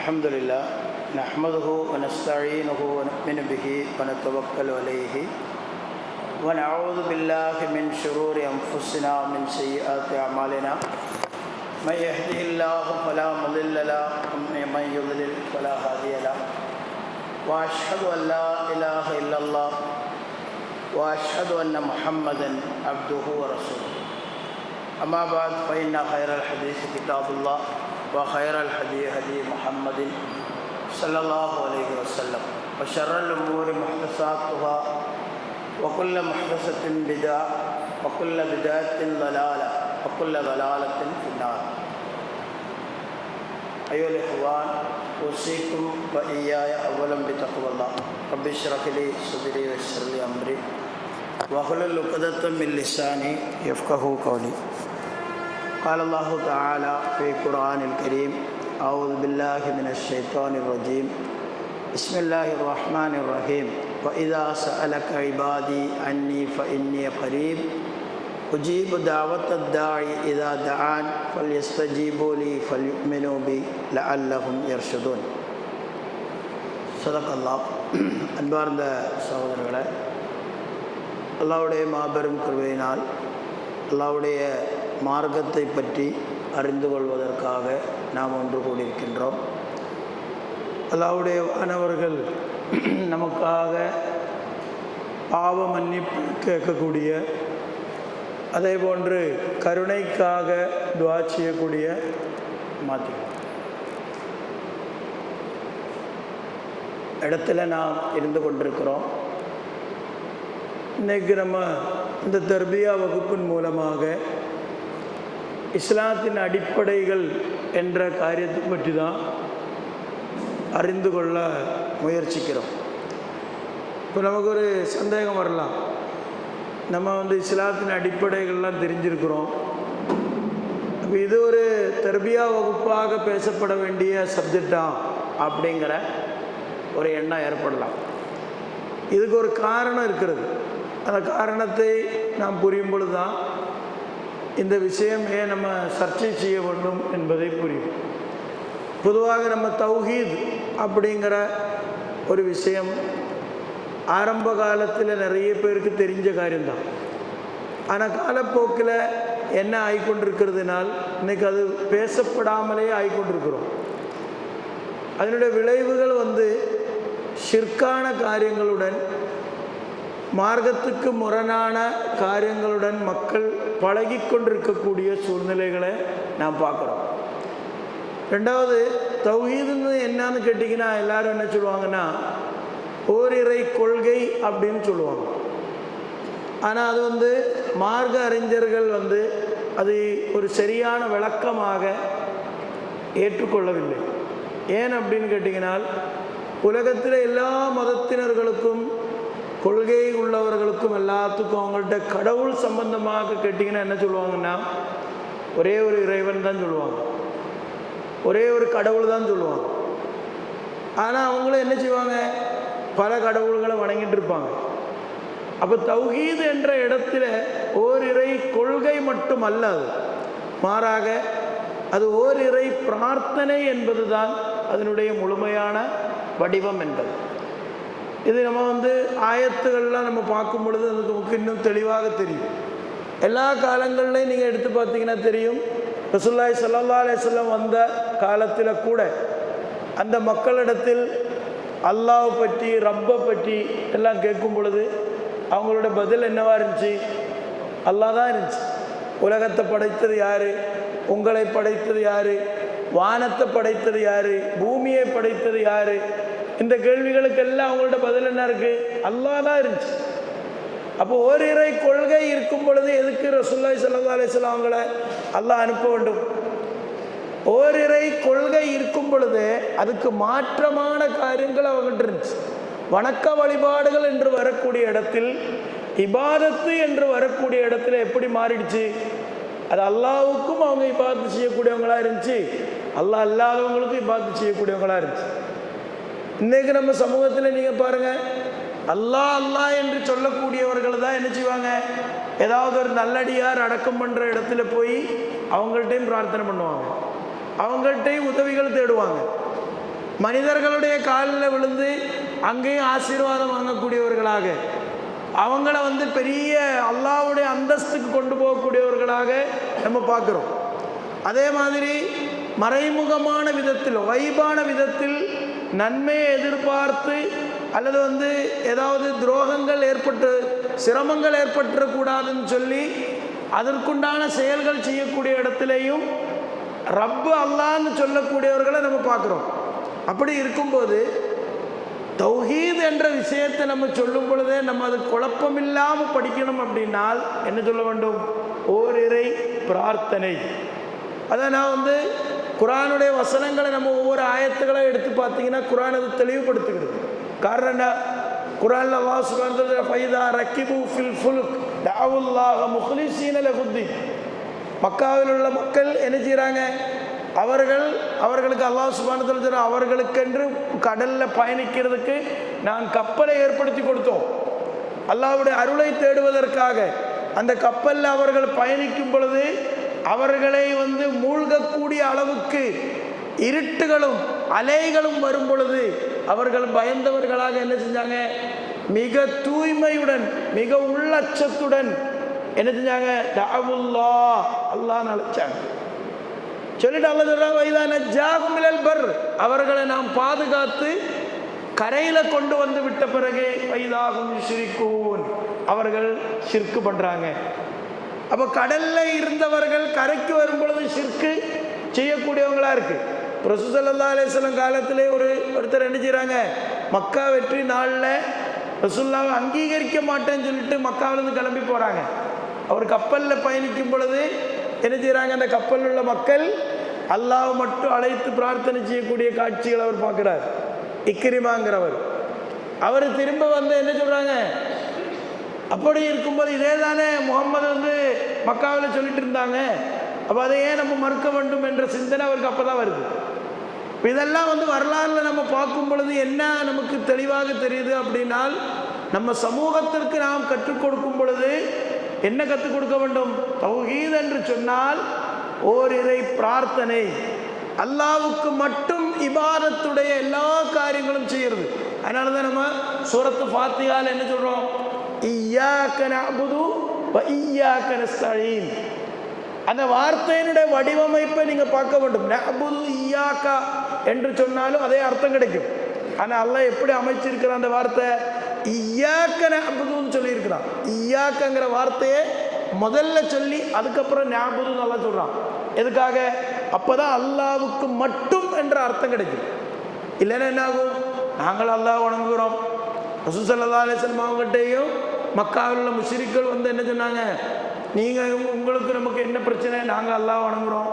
الحمد لله نحمده ونستعينه ونؤمن به ونتوكل عليه ونعوذ بالله من شرور أنفسنا ومن سيئات أعمالنا من يهده الله فلا مضل له ومن يضلل فلا هادي له وأشهد أن لا إله إلا الله وأشهد أن محمدا عبده ورسوله أما بعد فإن خير الحديث كتاب الله وخير الهدي هدي محمد صلى الله عليه وسلم وشر الأمور محدثاتها وكل محدثة بدعة وكل بدعة ضلالة وكل ضلالة في النار. أيها الإخوان، أوصيكم وإياي أولا بتقوى الله. رب اشرح لي صدري ويسر لي أمري واحلل عقدة من لساني يفقهوا قولي. قال الله تعالى في القرآن الكريم: أعوذ بالله من الشيطان الرجيم. بسم الله الرحمن الرحيم. وإذا سألك عبادي عني فإني قريب أجيب دعوة الداعي إذا دعان فليستجيبوا لي فليؤمنوا بي لعلهم يرشدون. صدق الله. அன்பார்ந்த சகோதரர்களே, அல்லாஹ்வுடைய மாபெரும் கிருபையினால் அல்லாஹ்வுடைய மார்க்கத்தை பற்றி அறிந்து கொள்வதற்காக நாம் ஒன்று கூடியிருக்கின்றோம். அல்லாஹ்வுடைய வானவர்கள் நமக்காக பாவ மன்னிப்பு கேட்கக்கூடிய, அதே போன்று கருணைக்காக துஆ செய்யக்கூடிய இடத்துல நாம் இருந்து கொண்டிருக்கிறோம். இன்றைக்கு நம்ம இந்த தர்பியா வகுப்பின் மூலமாக இஸ்லாத்தின் அடிப்படைகள் என்ற காரியத்தை பற்றி தான் அறிந்து கொள்ள முயற்சிக்கிறோம். இப்போ நமக்கு ஒரு சந்தேகம் வரலாம், நம்ம இஸ்லாத்தின் அடிப்படைகள்லாம் தெரிஞ்சிருக்கிறோம், அப்போ இது ஒரு தர்பியா வகுப்பாக பேசப்பட வேண்டிய சப்ஜெக்டா அப்படிங்கிற ஒரு எண்ணம் ஏற்படலாம். இதுக்கு ஒரு காரணம் இருக்கிறது. அந்த காரணத்தை நாம் புரியும் பொழுது தான் இந்த விஷயம் ஏன் நம்ம சர்ச்சை செய்ய வேண்டும் என்பதை புரியும். பொதுவாக நம்ம தௌஹீத் அப்படிங்கிற ஒரு விஷயம் ஆரம்ப காலத்தில் நிறைய பேருக்கு தெரிஞ்ச காரியம்தான். ஆனால் காலப்போக்கில் என்ன ஆகிக்கொண்டிருக்கிறதுனால் இன்றைக்கி அது பேசப்படாமலே ஆகிக்கொண்டிருக்கிறோம். அதனுடைய விளைவுகள் ஷிர்கான காரியங்களுடன், மார்க்கத்துக்கு முரணான காரியங்களுடன் மக்கள் பழகி கொண்டிருக்கக்கூடிய சூழ்நிலைகளை நாம் பார்க்குறோம். ரெண்டாவது, தௌஹீதுன்னு என்னன்னு கேட்டிங்கன்னா எல்லாரும் என்ன சொல்லுவாங்கன்னா ஓரிரை கொள்கை அப்படின்னு சொல்லுவாங்க. ஆனால் அது மார்க்க அறிஞர்கள் அது ஒரு சரியான விளக்கமாக ஏற்றுக்கொள்ளவில்லை. ஏன் அப்படின்னு கேட்டிங்கன்னா, உலகத்தில் எல்லா மதத்தினர்களுக்கும், கொள்கை உள்ளவர்களுக்கும் எல்லாத்துக்கும் அவங்கள்ட்ட கடவுள் சம்பந்தமாக கேட்டிங்கன்னா என்ன சொல்லுவாங்கன்னா ஒரே ஒரு இறைவன் தான் சொல்லுவாங்க, ஒரே ஒரு கடவுள் தான் சொல்லுவாங்க. ஆனால் அவங்களும் என்ன செய்வாங்க, பல கடவுள்களை வணங்கிட்டு இருப்பாங்க. அப்போ தௌஹீது என்ற இடத்துல ஓரிரை கொள்கை மட்டும் அல்ல, அது மாறாக அது ஓரிரை பிரார்த்தனை என்பது தான் அதனுடைய முழுமையான வடிவம் என்பது. இது நம்ம ஆயத்துகள்லாம் நம்ம பார்க்கும் பொழுது அதுக்கு நமக்கு இன்னும் தெளிவாக தெரியும். எல்லா காலங்கள்லையும் நீங்கள் எடுத்து பார்த்தீங்கன்னா தெரியும், ரசூலுல்லாஹி ஸல்லல்லாஹு அலைஹி வஸல்லம் வந்த காலத்தில் கூட அந்த மக்களிடத்தில் அல்லாஹ் பற்றி, ரப்பை பற்றி எல்லாம் கேட்கும் பொழுது அவங்களோட பதில் என்னவா இருந்துச்சு? அல்லாஹ் தான் இருந்துச்சு. உலகத்தை படைத்தது யார்? உங்களை படைத்தது யார்? வானத்தை படைத்தது யார்? பூமியை படைத்தது யார்? இந்த கேள்விகளுக்கெல்லாம் அவங்களோட பதில் என்ன இருக்குது? அல்லாஹ் தான் இருந்துச்சு. அப்போ ஓரிரை கொள்கை இருக்கும் பொழுது எதுக்கு ரசூலுல்லாஹி ஸல்லல்லாஹு அலைஹி வஸல்லம் அவங்களை அல்லாஹ் அனுப்ப வேண்டும்? ஓரிரை கொள்கை இருக்கும் பொழுது அதுக்கு மாற்றமான காரியங்கள் அவங்ககிட்ட இருந்துச்சு. வணக்க வழிபாடுகள் என்று வரக்கூடிய இடத்தில், இபாதத்து என்று வரக்கூடிய இடத்துல எப்படி மாறிடுச்சு? அது அல்லாஹ்வுக்கும் அவங்க இபாதத்து செய்யக்கூடியவங்களா இருந்துச்சு, அல்லாஹ் அல்லாதவங்களுக்கும் இபாதத்து செய்யக்கூடியவங்களா இருந்துச்சு. இன்றைக்கு நம்ம சமூகத்தில் நீங்கள் பாருங்கள், அல்லாஹ் அல்லாஹ் என்று சொல்லக்கூடியவர்கள் தான் என்ன செய்வாங்க, ஏதாவது ஒரு நல்லடியார் அடக்கம் பண்ணுற இடத்துல போய் அவங்கள்ட்டையும் பிரார்த்தனை பண்ணுவாங்க, அவங்கள்ட்டையும் உதவிகள் தேடுவாங்க. மனிதர்களுடைய காலில் விழுந்து அங்கேயும் ஆசீர்வாதம் வாங்கக்கூடியவர்களாக, அவங்கள பெரிய அல்லாஹ்வுடைய அந்தஸ்துக்கு கொண்டு போகக்கூடியவர்களாக நம்ம பார்க்குறோம். அதே மாதிரி மறைமுகமான விதத்தில், வைபான விதத்தில் நன்மையை எதிர்பார்த்து அல்லது ஏதாவது துரோகங்கள் ஏற்பட்டு சிரமங்கள் ஏற்பட்டுறக்கூடாதுன்னு சொல்லி அதற்குண்டான செயல்கள் செய்யக்கூடிய இடத்துலையும் ரப்பு அல்லான்னு சொல்லக்கூடியவர்களை நம்ம பார்க்குறோம். அப்படி இருக்கும்போது தௌஹீத் என்ற விஷயத்தை நம்ம சொல்லும் பொழுதே நம்ம அது குழப்பமில்லாமல் படிக்கணும். அப்படின்னால் என்ன சொல்ல வேண்டும்? ஓரிரை பிரார்த்தனை. அதை நான் குரானுடைய வசனங்களை நம்ம ஒவ்வொரு ஆயத்துக்களை எடுத்து பார்த்தீங்கன்னா குரான் அது தெளிவுபடுத்துகிறது. காரணம் என்ன? குரான்ல அல்லாஹ் சுப்ஹானஹு வ தஆலா ஃபைதா ரக்கிபு ஃபில் ஃபுல்க் தஅவுல்லாஹ முக்லிஸீன லஹுத்தீன், மக்காவில் உள்ள மக்கள் என்ன செய்கிறாங்க? அவர்களுக்கு அல்லாஹ் சுப்ஹானஹு வ தஆலா அவர்களுக்கென்று கடலில் பயணிக்கிறதுக்கு நான் கப்பலை ஏற்படுத்தி கொடுத்தோம். அல்லாஹ்வுடைய அருளை தேடுவதற்காக அந்த கப்பலில் அவர்கள் பயணிக்கும் பொழுது அவர்களை மூழ்கக்கூடிய அளவுக்கு இருட்டுகளும் அலைகளும் வரும் பொழுது அவர்கள் பயந்தவர்களாக என்ன செஞ்சாங்க? மிக தூய்மையுடன் மிக உள்ளச்சத்துடன் என்ன செஞ்சாங்க? தஅவுல்லாஹ், அல்லாஹ்வை அழைச்சாங்க. சொல்லிட்டு அல்லாஹ் சொல்றாங்க வைதா நஜ்ஜாஹும் மினல் பர், அவர்களை நாம் பாதுகாத்து கரையில் கொண்டு வந்து விட்ட பிறகு வைதாஹும் யுஷ்ரிகூன், அவர்கள் ஷிர்க் பண்றாங்க. அப்போ கடலில் இருந்தவர்கள் கரைக்கு வரும் பொழுது ஷிர்க்கு செய்யக்கூடியவங்களா இருக்கு. ரசூல் ஸல்லல்லாஹு அலைஹி வஸல்லம் காலத்திலே ஒருத்தர் என்ன செய்கிறாங்க? மக்கா வெற்றி நாளில் ரசூலுல்லாஹ்வை அங்கீகரிக்க மாட்டேன்னு சொல்லிட்டு மக்காவிலிருந்து கிளம்பி போகிறாங்க. அவர் கப்பலில் பயணிக்கும் பொழுது என்ன செய்கிறாங்க? அந்த கப்பலில் உள்ள மக்கள் அல்லாஹ் மட்டும் அழைத்து பிரார்த்தனை செய்யக்கூடிய காட்சிகள் அவர் பார்க்குறார். இக்ரிமாங்கிறவர் அவர் திரும்ப என்ன சொல்கிறாங்க? அப்படி இருக்கும்போது இதே தானே முகம்மது மக்காவில் சொல்லிட்டு இருந்தாங்க, அப்போ அதை ஏன் நம்ம மறுக்க வேண்டும் என்ற சிந்தனை அவருக்கு அப்போ தான் வருது. இதெல்லாம் வரலாறுல நம்ம பார்க்கும் பொழுது என்ன நமக்கு தெளிவாக தெரியுது அப்படின்னால், நம்ம சமூகத்திற்கு நாம் கற்றுக் கொடுக்கும் பொழுது என்ன கற்றுக் கொடுக்க வேண்டும்? தௌஹீத் என்று சொன்னால் ஓரிரை பிரார்த்தனை, அல்லாஹ்வுக்கு மட்டும் இபாதத்துடைய எல்லா காரியங்களும் செய்யறது. அதனால தான் நம்ம சூரத்து ஃபாத்திஹால என்ன சொல்றோம்? இய்யாக நஅபுது வ இய்யாக நஸ்தஈன். அந்த வார்த்தையினுடைய வடிவமைப்பை நீங்க பார்க்க வேண்டும். நஅபுது இய்யாக்கா என்று சொன்னாலும் அதே அர்த்தம் கிடைக்கும். ஆனால் அல்லாஹ் எப்படி அமைச்சிருக்கிறான்? அந்த வார்த்தை இய்யாக நஅபுதுன்னு சொல்லியிருக்கிறான். இய்யாக்கங்கிற வார்த்தையை முதல்ல சொல்லி அதுக்கப்புறம் நஅபுதுன்னு அல்லாஹ் சொல்றான். எதுக்காக? அப்போதான் அல்லாஹ்வுக்கு மட்டும் என்ற அர்த்தம் கிடைக்கும். இல்லைன்னா என்ன ஆகும்? நாங்கள் அல்லாஹ் வணங்குகிறோம். ரசூல் ஸல்லல்லாஹு அலைஹி வஸல்லம் அவங்ககிட்டையும் மக்காவில் உள்ள முஷ்ரிக்கள் என்ன சொன்னாங்க? நீங்கள் உங்களுக்கு நமக்கு என்ன பிரச்சனை? நாங்கள் அல்லாஹ் வணங்குகிறோம்,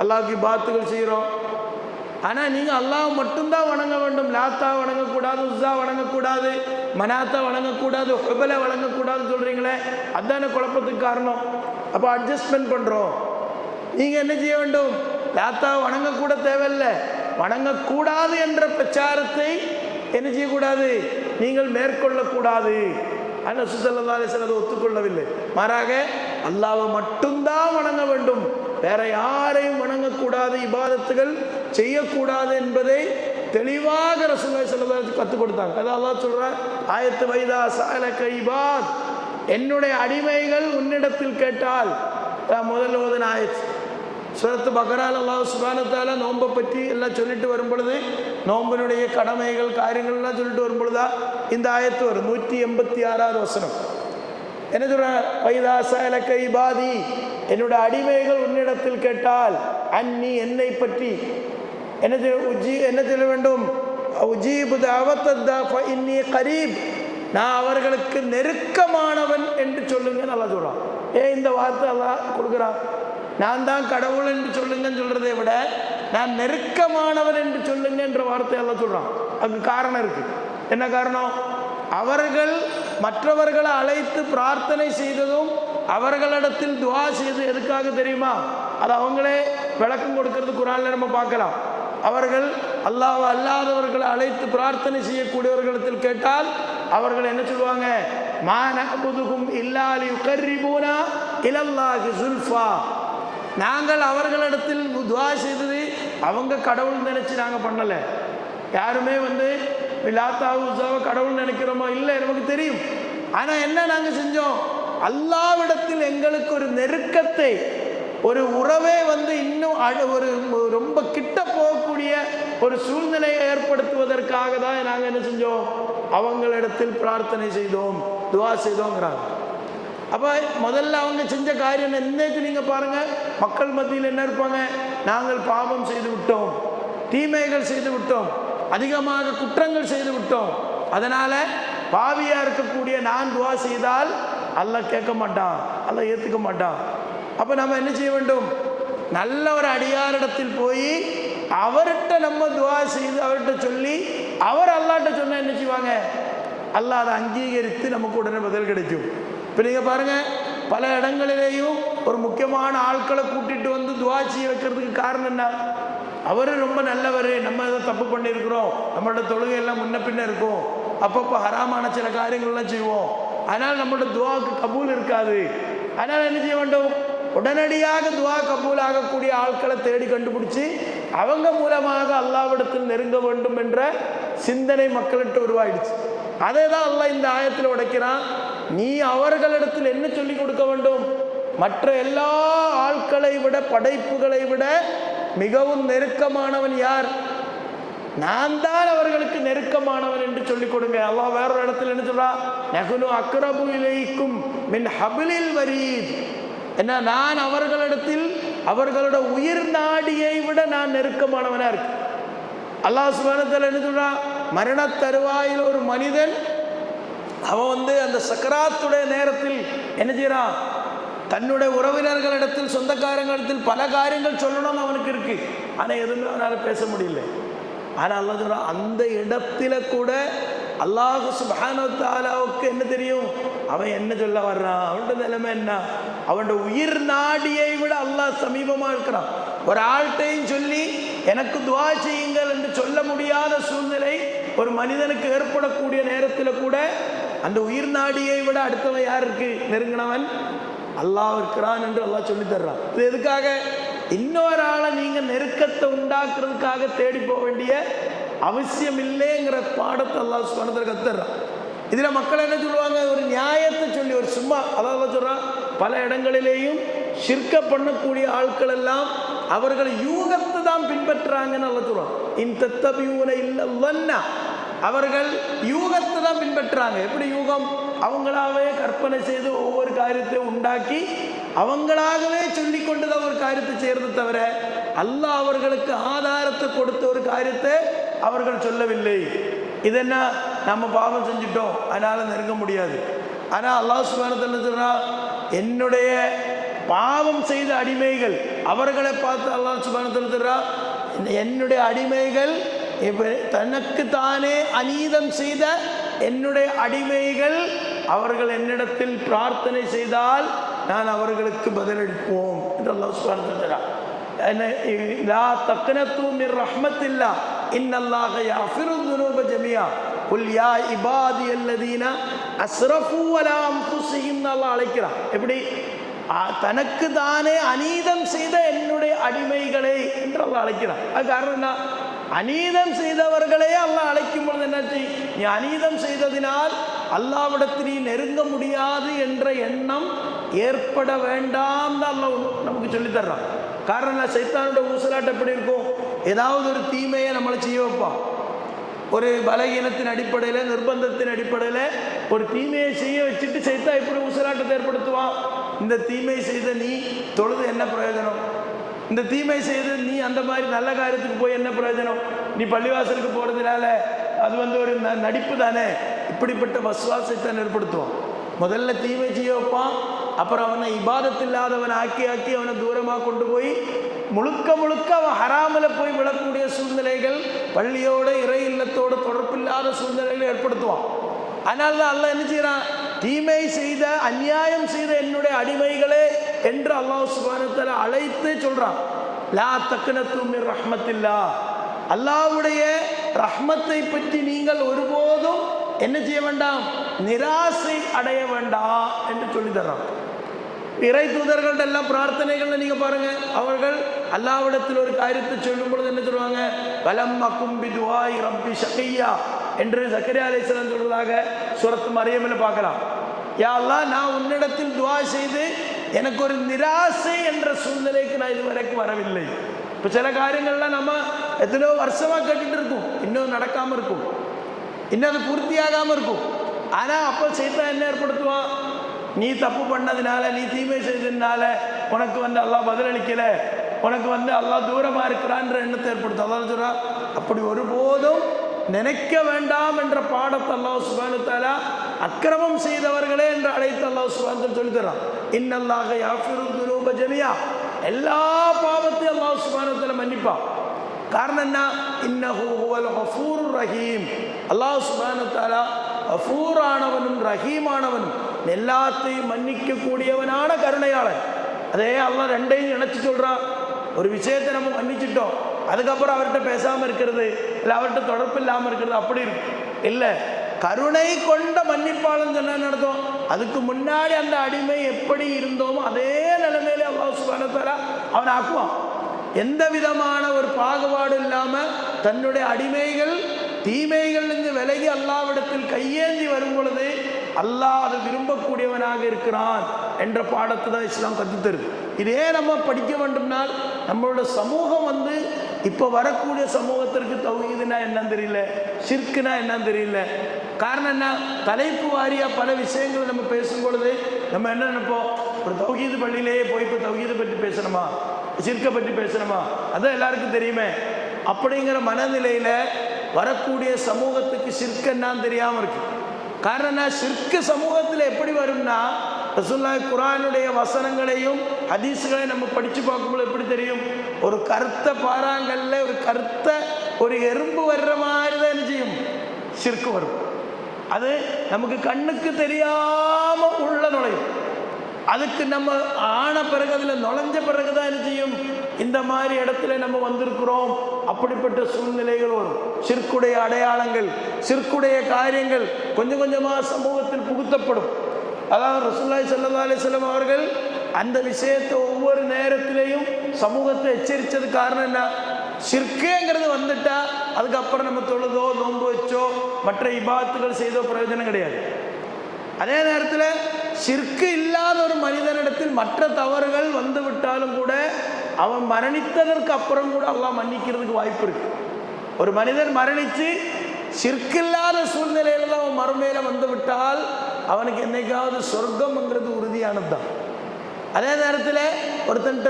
அல்லாஹ்வுக்கு இபாதத்துகள் செய்கிறோம். ஆனால் நீங்கள் அல்லாஹ் மட்டும்தான் வணங்க வேண்டும். லாத்தா வணங்கக்கூடாது, உஸ்ஸா வணங்கக்கூடாது, மனாத்தா வணங்கக்கூடாது, ஹுபலை வணங்கக்கூடாதுன்னு சொல்கிறீங்களே, அதுதானே குழப்பத்துக்கு காரணம். அப்போ அட்ஜஸ்ட்மெண்ட் பண்ணுறோம். நீங்கள் என்ன செய்ய வேண்டும்? லாத்தா வணங்கக்கூட தேவையில்லை, வணங்கக்கூடாது என்ற பிரச்சாரத்தை என்ன செய்யக்கூடாது? நீங்கள் மேற்கொள்ளக்கூடாது. ஆனால் ரசூல் ஸல்லல்லாஹு அலைஹி வஸல்லம் ஒத்துக்கொள்ளவில்லை. மாறாக அல்லாஹ்வை மட்டும்தான் வணங்க வேண்டும், வேற யாரையும் வணங்கக்கூடாது, இபாதத்துகள் செய்யக்கூடாது என்பதை தெளிவாக ரசூலுல்லாஹி ஸல்லல்லாஹு அலைஹி வஸல்லம் கற்றுக் கொடுத்தாங்க. அதான் அல்லாஹ் சொல்றார் ஆயத்து வைதா ஸஅலக இபாத், என்னுடைய அடிமைகள் உன்னிடத்தில் கேட்டால். முதல் ஓதுன ஆயத்து சூரத்து பக்ரால அல்லாஹ் சுப்ஹானஹு வ தஆலா நோன்பை பற்றி எல்லாம் சொல்லிட்டு வரும் பொழுது, நோம்பினுடைய கடமைகள் காரியங்கள் எல்லாம் சொல்லிட்டு வரும் பொழுதா இந்த ஆயத்து வரும். 186வது வசனம் என்ன சொல்றாங்க? வைதா ஸஅலக இபாதி, என்னுடைய அடிமைகள் உன்னிடத்தில் கேட்டால், அன்னி என்னை பற்றி என்ன சொல்ல வேண்டும்? உஜீபு தஅவத்தத் ஃபஇன்னி கரீப், நான் அவர்களுக்கு நெருக்கமானவன் என்று சொல்லுங்க நல்லா சொல்றான். இந்த வார்த்தை அல்லாஹ் கொடுக்குறான். நான் தான் கடவுள் என்று சொல்லுங்கன்னு சொல்றதை விட நான் நெருக்கமானவன் என்று சொல்லுங்க என்ற வார்த்தை எல்லாம் சொல்றான். அதுக்கு காரணம் இருக்கு. என்ன காரணம்? அவர்கள் மற்றவர்களை அழைத்து பிரார்த்தனை செய்ததும் அவர்களிடத்தில் துஆ செய்து எதுக்காக தெரியுமா? அது அவங்களே விளக்கம் கொடுக்கிறது குர்ஆன்ல நம்ம பார்க்கலாம். அவர்கள் அல்லாஹ் அல்லாதவர்களை அழைத்து பிரார்த்தனை செய்யக்கூடியவர்களிடத்தில் கேட்டால் அவர்கள் என்ன சொல்லுவாங்க? மா நஅபுதுஹும் இல்லா லியுகர்ரிபூனா இலல்லாஹி ஸுல்ஃபா, நாங்கள் அவர்களிடத்தில் துஆ செய்தது அவங்க கடவுள் நினைச்சு நாங்கள் பண்ணலை, யாருமே வந்து லாத்தாவு உஸாவை கடவுள் நினைக்கிறோமா? இல்லை, நமக்கு தெரியும். ஆனால் என்ன நாங்கள் செஞ்சோம்? அல்லாஹ்விடத்தில் எங்களுக்கு ஒரு நெருக்கத்தை, ஒரு உறவே வந்து இன்னும் ஒரு ரொம்ப கிட்ட போகக்கூடிய ஒரு சூழ்நிலையை ஏற்படுத்துவதற்காக தான் நாங்கள் என்ன செஞ்சோம்? அவங்களிடத்தில் பிரார்த்தனை செய்தோம், துவா செய்தோங்கிறாங்க. அப்போ முதல்ல அவங்க செஞ்ச காரியம் இன்னைக்கு நீங்கள் பாருங்கள், மக்கள் மத்தியில் என்ன இருப்பாங்க? நாங்கள் பாவம் செய்து விட்டோம், தீமைகள் செய்து விட்டோம், அதிகமாக குற்றங்கள் செய்து விட்டோம், அதனால் பாவியாக இருக்கக்கூடிய நான் துவா செய்தால் அல்லாஹ் கேட்க மாட்டான், அல்லாஹ் ஏற்றுக்க மாட்டான். அப்போ நம்ம என்ன செய்ய வேண்டும்? நல்ல ஒரு அடியாரிடத்தில் போய் அவர்கிட்ட நம்ம துவா செய்து அவர்கிட்ட சொல்லி அவர் அல்லாஹ்ட்ட சொன்னால் என்ன செய்வாங்க? அல்லாஹ் அதை அங்கீகரித்து நமக்கு உடனே பதில் கிடைக்கும். இப்போ நீங்கள் பாருங்கள், பல இடங்களிலேயும் ஒரு முக்கியமான ஆட்களை கூட்டிகிட்டு வந்து துவா செய்ய வைக்கிறதுக்கு காரணம் என்ன? அவர் ரொம்ப நல்லவர், நம்ம எதை தப்பு பண்ணியிருக்கிறோம், நம்மளோட தொழுகை எல்லாம் முன்ன பின்ன இருக்கும், அப்பப்போ ஹராமான சில காரியங்கள்லாம் செய்வோம், ஆனால் நம்மளோட துவாவுக்கு கபூல் இருக்காது. அதனால் என்ன செய்ய வேண்டும்? உடனடியாக துவா கபூல் ஆகக்கூடிய ஆட்களை தேடி கண்டுபிடிச்சி அவங்க மூலமாக அல்லாஹ்விடத்தில் நெருங்க வேண்டும் என்ற சிந்தனை மக்கள்கிட்ட உருவாயிடுச்சு. அதை தான் அல்லாஹ் இந்த ஆயத்தில் உடைக்கிறான். நீ அவர்களிடத்தில் என்ன சொல்லி கொடுக்க வேண்டும்? மற்ற எல்லா ஆட்களை விட, படைப்புகளை விட மிகவும் நெருக்கமானவன் யார்? நான் தான் அவர்களுக்கு நெருக்கமானவன் என்று சொல்லிக் கொடுங்க. அல்லாஹ் வேறொரு இடத்துல என்ன சொல்றா? நஹ்னு அக்ரபு இலைக்கும் மின் ஹபிலில் வரீத். என்ன, நான் அவர்களிடத்தில் அவர்களோட உயிர் நாடியை விட நான் நெருக்கமானவனா இருக்கு. அல்லாஹ் சுப்ஹானஹு வ தஆலா என்ன சொல்றா? மரண தருவாயில் ஒரு மனிதன் அவன் வந்து அந்த சக்கராத்துடைய நேரத்தில் என்ன செய்யறான்? தன்னுடைய உறவினர்களிடத்தில், சொந்தக்காரங்களிடத்தில் பல காரியங்கள் சொல்லணும்னு அவனுக்கு இருக்கு, ஆனால் எதுவுமே அவனால் பேச முடியல. ஆனால் அல்லாஹ் சொல்றான், அந்த இடத்துல கூட அல்லாஹ் சுப்ஹானஹு வ தஆலாவுக்கு என்ன தெரியும்? அவன் என்ன சொல்ல வர்றான், அவனோட நிலைமை என்ன? அவனோட உயிர் நாடியை விட அல்லாஹ் சமீபமாக இருக்கிறான். ஒரு ஆள்கிட்டையும் சொல்லி எனக்கு துவா செய்யுங்கள் என்று சொல்ல முடியாத சூழ்நிலை ஒரு மனிதனுக்கு ஏற்படக்கூடிய நேரத்தில் கூட அந்த உயிர் நாடியை விட அடுத்தவன் யார் இருக்கு நெருங்கினவன்? அல்லாஹ் இருக்கிறான் என்று அல்லாஹ் சொல்லி தர்றான். இது எதுக்காக? இன்னொரு ஆளை நீங்கள் நெருக்கத்தை உண்டாக்குறதுக்காக தேடி போக வேண்டிய அவசியம் இல்லைங்கிற பாடத்தை அல்லாஹ் சுப்ஹானஹு வ தஆலா கத்துறான். இதில் மக்கள் என்ன சொல்லுவாங்க? ஒரு நியாயத்தை சொல்லி, ஒரு சும்மா, அதாவது சொல்கிறான், பல இடங்களிலேயும் ஷிர்க பண்ணக்கூடிய ஆட்கள் எல்லாம் அவர்கள் யூகத்தை தான் பின்பற்றுறாங்கன்னு அல்லாஹ் சொல்லுவான். இன் தத்தபியூன இல்லல்லன்னா, அவர்கள் யூகத்தை தான் பின்பற்றுறாங்க. எப்படி யூகம்? அவங்களாவே கற்பனை செய்து ஒவ்வொரு காரியத்தையும் உண்டாக்கி அவங்களாகவே சொல்லி கொண்டு தான் ஒரு காரியத்தை செய்யறது தவிர அல்லாஹ் அவர்களுக்கு ஆதாரத்தை கொடுத்த ஒரு காரியத்தை அவர்கள் சொல்லவில்லை. இது என்ன? நம்ம பாவம் செஞ்சிட்டோம், அதனால நெருங்க முடியாது. ஆனால் அல்லாஹ் சுப்ஹானஹு வ தஆலா சொல்றா, என்னுடைய பாவம் செய்த அடிமைகள், அவர்களை பார்த்து அல்லாஹ் சுப்ஹானஹு வ தஆலா சொல்றா, என்னுடைய அடிமைகள் தனக்கு தானே அநீதம் செய்த என்னுடைய அடிமைகள் அவர்கள் என்னிடத்தில் பிரார்த்தனை செய்தால் நான் அவர்களுக்கு பதிலளிப்போம் என்று அல்லாஹ் சுப்ஹானஹு வ தஆலா. லா தக்னது மின் ரஹ்மத்தில்லாஹ் இன்னல்லாஹ யஃபிரு ذுனூப ஜமீஆ குல் யா இபாதியல்லதீன அஸ்ரஃபு அலா அன்ஃபுஸிஹிம் அல்லாஹ் அழைக்கிறான். எப்படி? தனக்கு தானே அநீதம் செய்த என்னுடைய அடிமைகளை என்று அல்லாஹ் அழைக்கிறான். அது காரணம் என்ன? அநீதம் செய்தவர்களே அல்லாஹ் அழைக்கும் பொழுது என்னாச்சு? நீ அநீதம் செய்ததினால் அல்லாஹ்விடத்தில் நீ நெருங்க முடியாது என்ற எண்ணம் ஏற்பட வேண்டாம் தான் அல்லாஹ் நமக்கு சொல்லித்தர்றான். காரணம், சைத்தானோட ஊசலாட்டம் எப்படி இருக்கும்? ஏதாவது ஒரு தீமையை நம்மளை செய்ய வைப்பான். ஒரு பலகீனத்தின் அடிப்படையில், நிர்பந்தத்தின் அடிப்படையில் ஒரு தீமையை செய்ய வச்சுட்டு சைத்தான் எப்படி ஊசலாட்டத்தை ஏற்படுத்துவான்? இந்த தீமை செய்த நீ தொழுது என்ன பிரயோஜனம்? இந்த தீமை செய்து நீ அந்த மாதிரி நல்ல காரியத்துக்கு போய் என்ன பிரயோஜனம்? நீ பள்ளிவாசலுக்கு போகிறதுனால அது வந்து ஒரு நடிப்பு தானே. இப்படிப்பட்ட வஸ்வாசத்தை ஏற்படுத்துவான். முதல்ல தீமை செய்ய வைப்பான், அப்புறம் அவனை இபாதத் இல்லாதவன் ஆக்கி அவனை தூரமாக கொண்டு போய் முழுக்க அவன் ஹராமில் போய் விழக்கூடிய சூழ்நிலைகள், பள்ளியோட இறை இல்லத்தோட தொடர்பில்லாத சூழ்நிலைகளை ஏற்படுத்துவான். அதனால தான் அல்லாஹ் என்ன செய்யறான்? தீமை செய்த, அநியாயம் செய்த என்னுடைய அடிமைகளே என்று அல்லாஹ் சுப்ஹானஹு வ தஆலா அழைத்து சொல்றான். லா தக்னது மின் ரஹ்மத்தில்லாஹ், அல்லாஹ்வுடைய ரஹ்மத்தை பற்றி நீங்கள் ஒருபோதும் என்ன செய்ய வேண்டாம்? நிராசை அடைய வேண்டாம் என்று சொல்லி தர்றான். இறை தூதர்கள்ட்ட எல்லாம் பிரார்த்தனைகள் நீங்க பாருங்க, அவர்கள் அல்லாஹ்விடத்தில் ஒரு காரியத்தை சொல்லும் பொழுது என்ன சொல்லுவாங்க? வலம் அக்கும் பிதுவாய் ரப்பி ஷகியா என்று ஜக்கரியா அலைஹிஸ்ஸலாம் சொல்றதாக சூரத்து மரியமில் பார்க்கலாம். யா அல்லாஹ், நான் உன்னிடத்தில் துஆ செய்து எனக்கு ஒரு நிராசை என்ற சூழ்நிலைக்கு நான் இதுவரைக்கும் வரவில்லை. இப்போ சில காரியங்கள்லாம் நம்ம எத்தனையோ வருஷமாக கேட்டுட்டு இருக்கோம், இன்னும் நடக்காமல் இருக்கும், இன்னும் அது பூர்த்தியாகாமல் இருக்கும். ஆனால் அப்போ சைத்தான் என்ன ஏற்படுத்துவான்? நீ தப்பு பண்ணதுனால, நீ தீமை செய்ததுனால உனக்கு அல்லாஹ் பதிலளிக்கலை, உனக்கு அல்லாஹ் தூரமாக இருக்கிறான்ற எண்ணத்தை ஏற்படுத்தும். அல்லாஹ் சொல்றா, அப்படி ஒருபோதும் நினைக்க வேண்டாம் என்ற பாடத்தை அல்லாஹ் சுப்ஹானஹு வ தஆலா அக்கிரமம் செய்தவர்களே என்று அழைத்து அல்லாஹ் சுப்ஹானஹு வ தஆலா சொல்லி தர்றான். இன்னல்லாஹ யஃபிரு துனூப ஜமியா, எல்லா பாவத்தையும் அல்லாஹ் சுப்ஹானஹு வ தஆலா மன்னிப்பான். காரணம் என்ன? இன்னஹு ஹுவல் கஃபூருர் ரஹீம். அல்லாஹ் சுப்ஹானஹு வ தஆலா கஃபூரானவனும் ரஹீமானவனும் எல்லாத்தையும் மன்னிக்க கூடியவனான கருணையாளன். அதே அல்லாஹ் ரெண்டையும் நினைச்சு சொல்றான். ஒரு விஷயத்தை நம்ம மன்னிச்சிட்டோம், அதுக்கப்புறம் அவர்கிட்ட பேசாமல் இருக்கிறது, இல்லை அவர்கிட்ட தொடர்பு இல்லாமல் இருக்கிறது அப்படி இருக்கு இல்லை. கருணை கொண்ட மன்னிப்பாளன் சொன்ன நடத்தும். அதுக்கு முன்னாடி அந்த அடிமை எப்படி இருந்தோமோ அதே நிலைமையில அல்லாஹ் சுப்ஹானஹு வ தஆலா அவன் ஆக்குவான். எந்த விதமான ஒரு பாகுபாடு இல்லாமல் தன்னுடைய அடிமைகள் தீமைகள் விலகி அல்லாஹ்விடத்தில் கையேந்தி வரும் பொழுது அல்லாஹ் அது விரும்பக்கூடியவனாக இருக்கிறான் என்ற பாடத்தை தான் இஸ்லாம் கற்றுத்தருது. இதே நம்ம படிக்க வேண்டும்னால் நம்மளோட சமூகம் இப்போ வரக்கூடிய சமூகத்திற்கு தௌஹீதுனா என்னன்னு தெரியல, ஷிர்க்குனா என்னன்னு தெரியல. காரணம் என்ன? தலைப்பு வாரியாக பல விஷயங்கள் நம்ம பேசும் பொழுது நம்ம என்ன நினைப்போம்? ஒரு தௌஹீது பள்ளியிலேயே போய் இப்போ தௌஹீதை பற்றி பேசணுமா, ஷிர்க்கை பற்றி பேசணுமா, அதான் எல்லாருக்கும் தெரியுமே அப்படிங்கிற மனநிலையில் வரக்கூடிய சமூகத்துக்கு ஷிர்க் என்னான்னு தெரியாமல் இருக்கு. காரணம் என்ன? ஷிர்க்கு சமூகத்தில் எப்படி வரும்னா, ரசூலுல்லாஹ் குர்ஆனுடைய வசனங்களையும் ஹதீஸ்களையும் நம்ம படித்து பார்க்கும்போது எப்படி தெரியும்? ஒரு கருத்த பாறாங்கல்ல ஒரு எறும்பு வர்ற மாதிரி தான் என்ன செய்யும்? ஷிர்க்கு வரும். அது நமக்கு கண்ணுக்கு தெரியாமல் உள்ள நுழையும். அதுக்கு நம்ம ஆன பிறகு அதில் நுழைஞ்ச பிறகு தான் என்ன செய்யும்? இந்த மாதிரி இடத்துல நம்ம வந்திருக்கிறோம் அப்படிப்பட்ட சூழ்நிலைகள் வரும். ஷிர்க்குடைய அடையாளங்கள், ஷிர்க்குடைய காரியங்கள் கொஞ்சம் கொஞ்சமாக சமூகத்தில் புகுத்தப்படும். அதாவது ரசூலுல்லாஹி ஸல்லல்லாஹு அலைஹி வஸல்லம் அவர்கள் அந்த விஷயத்தை ஒவ்வொரு நேரத்திலையும் சமூகத்தை எச்சரித்தது காரணம் என்ன? ஷிர்க்குங்கிறது வந்துட்டா அதுக்கப்புறம் நம்ம தொழுதோ நோன்பு வச்சோ மற்ற இபாத்துகள் செய்தோ பிரயோஜனம் கிடையாது. அதே நேரத்தில் ஷிர்க்கு இல்லாத ஒரு மனிதனிடத்தில் மற்ற தவறுகள் வந்து விட்டாலும் கூட அவன் மரணித்ததற்கு அப்புறம் கூட அல்லாஹ் மன்னிக்கிறதுக்கு வாய்ப்பு இருக்கு. ஒரு மனிதன் மரணித்து ஷிர்க் இல்லாத சூழ்நிலையில தான் அவன் மறுமையில வந்து விட்டால் அவனுக்கு என்னைக்காவது சொர்க்கம்ங்கிறது உறுதியானது தான். அதே நேரத்தில் ஒருத்தன்ட்ட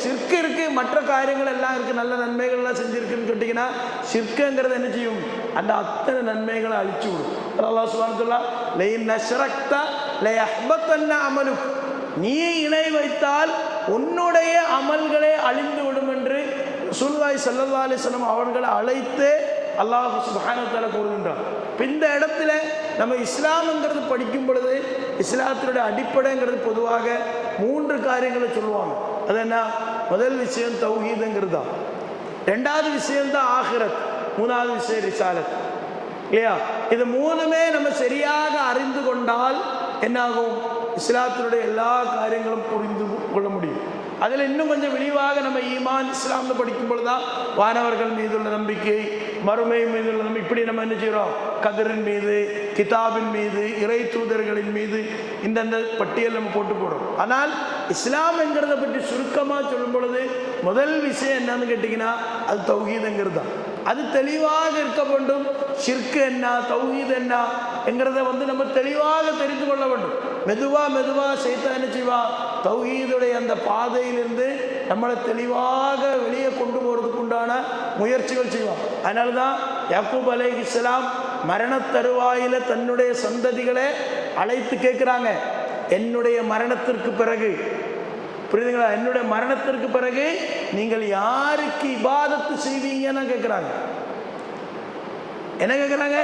ஷிர்க் இருக்கு, மற்ற காரியங்கள் எல்லாம் இருக்கு, நல்ல நன்மைகள்லாம் செஞ்சிருக்குன்னு கேட்டிங்கன்னா ஷிர்க்குங்கிறது என்ன செய்யும்? அந்த அத்தனை நன்மைகளை அழிச்சு விடும். அல்லாஹ் சுப்ஹானஹு வ தஆலா லஇன் அஷ்ரக்த லயஹ்பத்தன்ன அமலுக், நீ இணை வைத்தால் உன்னுடைய அமல்களே அழிந்து விடும் என்று ரசூலுல்லாஹி ஸல்லல்லாஹு அலைஹி வஸல்லம் அவர்களை அழைத்து அல்லாஹ் சுப்ஹானஹு வ தஆலா கூறுகின்றான். இந்த இடத்துல நம்ம இஸ்லாம்ங்கிறது படிக்கும் பொழுது இஸ்லாத்தினுடைய அடிப்படைங்கிறது பொதுவாக 3 காரியங்களை சொல்லுவாங்க. அது என்ன? முதல் விஷயம் தௌஹீதுங்கிறது தான், ரெண்டாவது விஷயம் தான் ஆகிரத், மூணாவது விஷயம் ரிசாலத், இல்லையா? இது 3மே நம்ம சரியாக அறிந்து கொண்டால் என்னாகும்? இஸ்லாத்தினுடைய எல்லா காரியங்களும் புரிந்து கொள்ள முடியும். அதில் இன்னும் கொஞ்சம் விரிவாக நம்ம ஈமான் இஸ்லாம்னு படிக்கும் பொழுது தான் வானவர்கள் மீதுள்ள நம்பிக்கை, மறுமை மீதுள்ள நம்பிக்கை, இப்படி நம்ம என்ன செய்கிறோம்? கதிரின் மீது, கிதாபின் மீது, இறை தூதர்களின் மீது இந்தந்த பட்டியல் நம்ம போடுறோம். ஆனால் இஸ்லாம் என்கிறத பற்றி சுருக்கமாக சொல்லும் பொழுது முதல் விஷயம் என்னன்னு கேட்டிங்கன்னா அது தௌஹீதுங்கிறது தான். அது தெளிவாக இருக்க வேண்டும். ஷிர்க் என்ன, தௌஹீத் என்ன என்கிறத நம்ம தெளிவாக தெரிந்து கொள்ள வேண்டும். மெதுவாக சைத்தான் என்ன செய்வான்? தௌஹீதுடைய அந்த பாதையிலிருந்து நம்மளை தெளிவாக வெளியே கொண்டு போகிறதுக்கு உண்டான முயற்சிகள் செய்வான். அதனால தான் யாக்கூப் அலைஹிஸ்ஸலாம் மரண தருவாயில தன்னுடைய சந்ததிகளை அழைத்து கேட்குறாங்க, என்னுடைய மரணத்திற்கு பிறகு, புரியுதுங்களா, என்னுடைய மரணத்திற்கு பிறகு நீங்கள் யாருக்கு இபாதத்து செய்வீங்கன்னு கேட்குறாங்க. என்ன கேட்குறாங்க?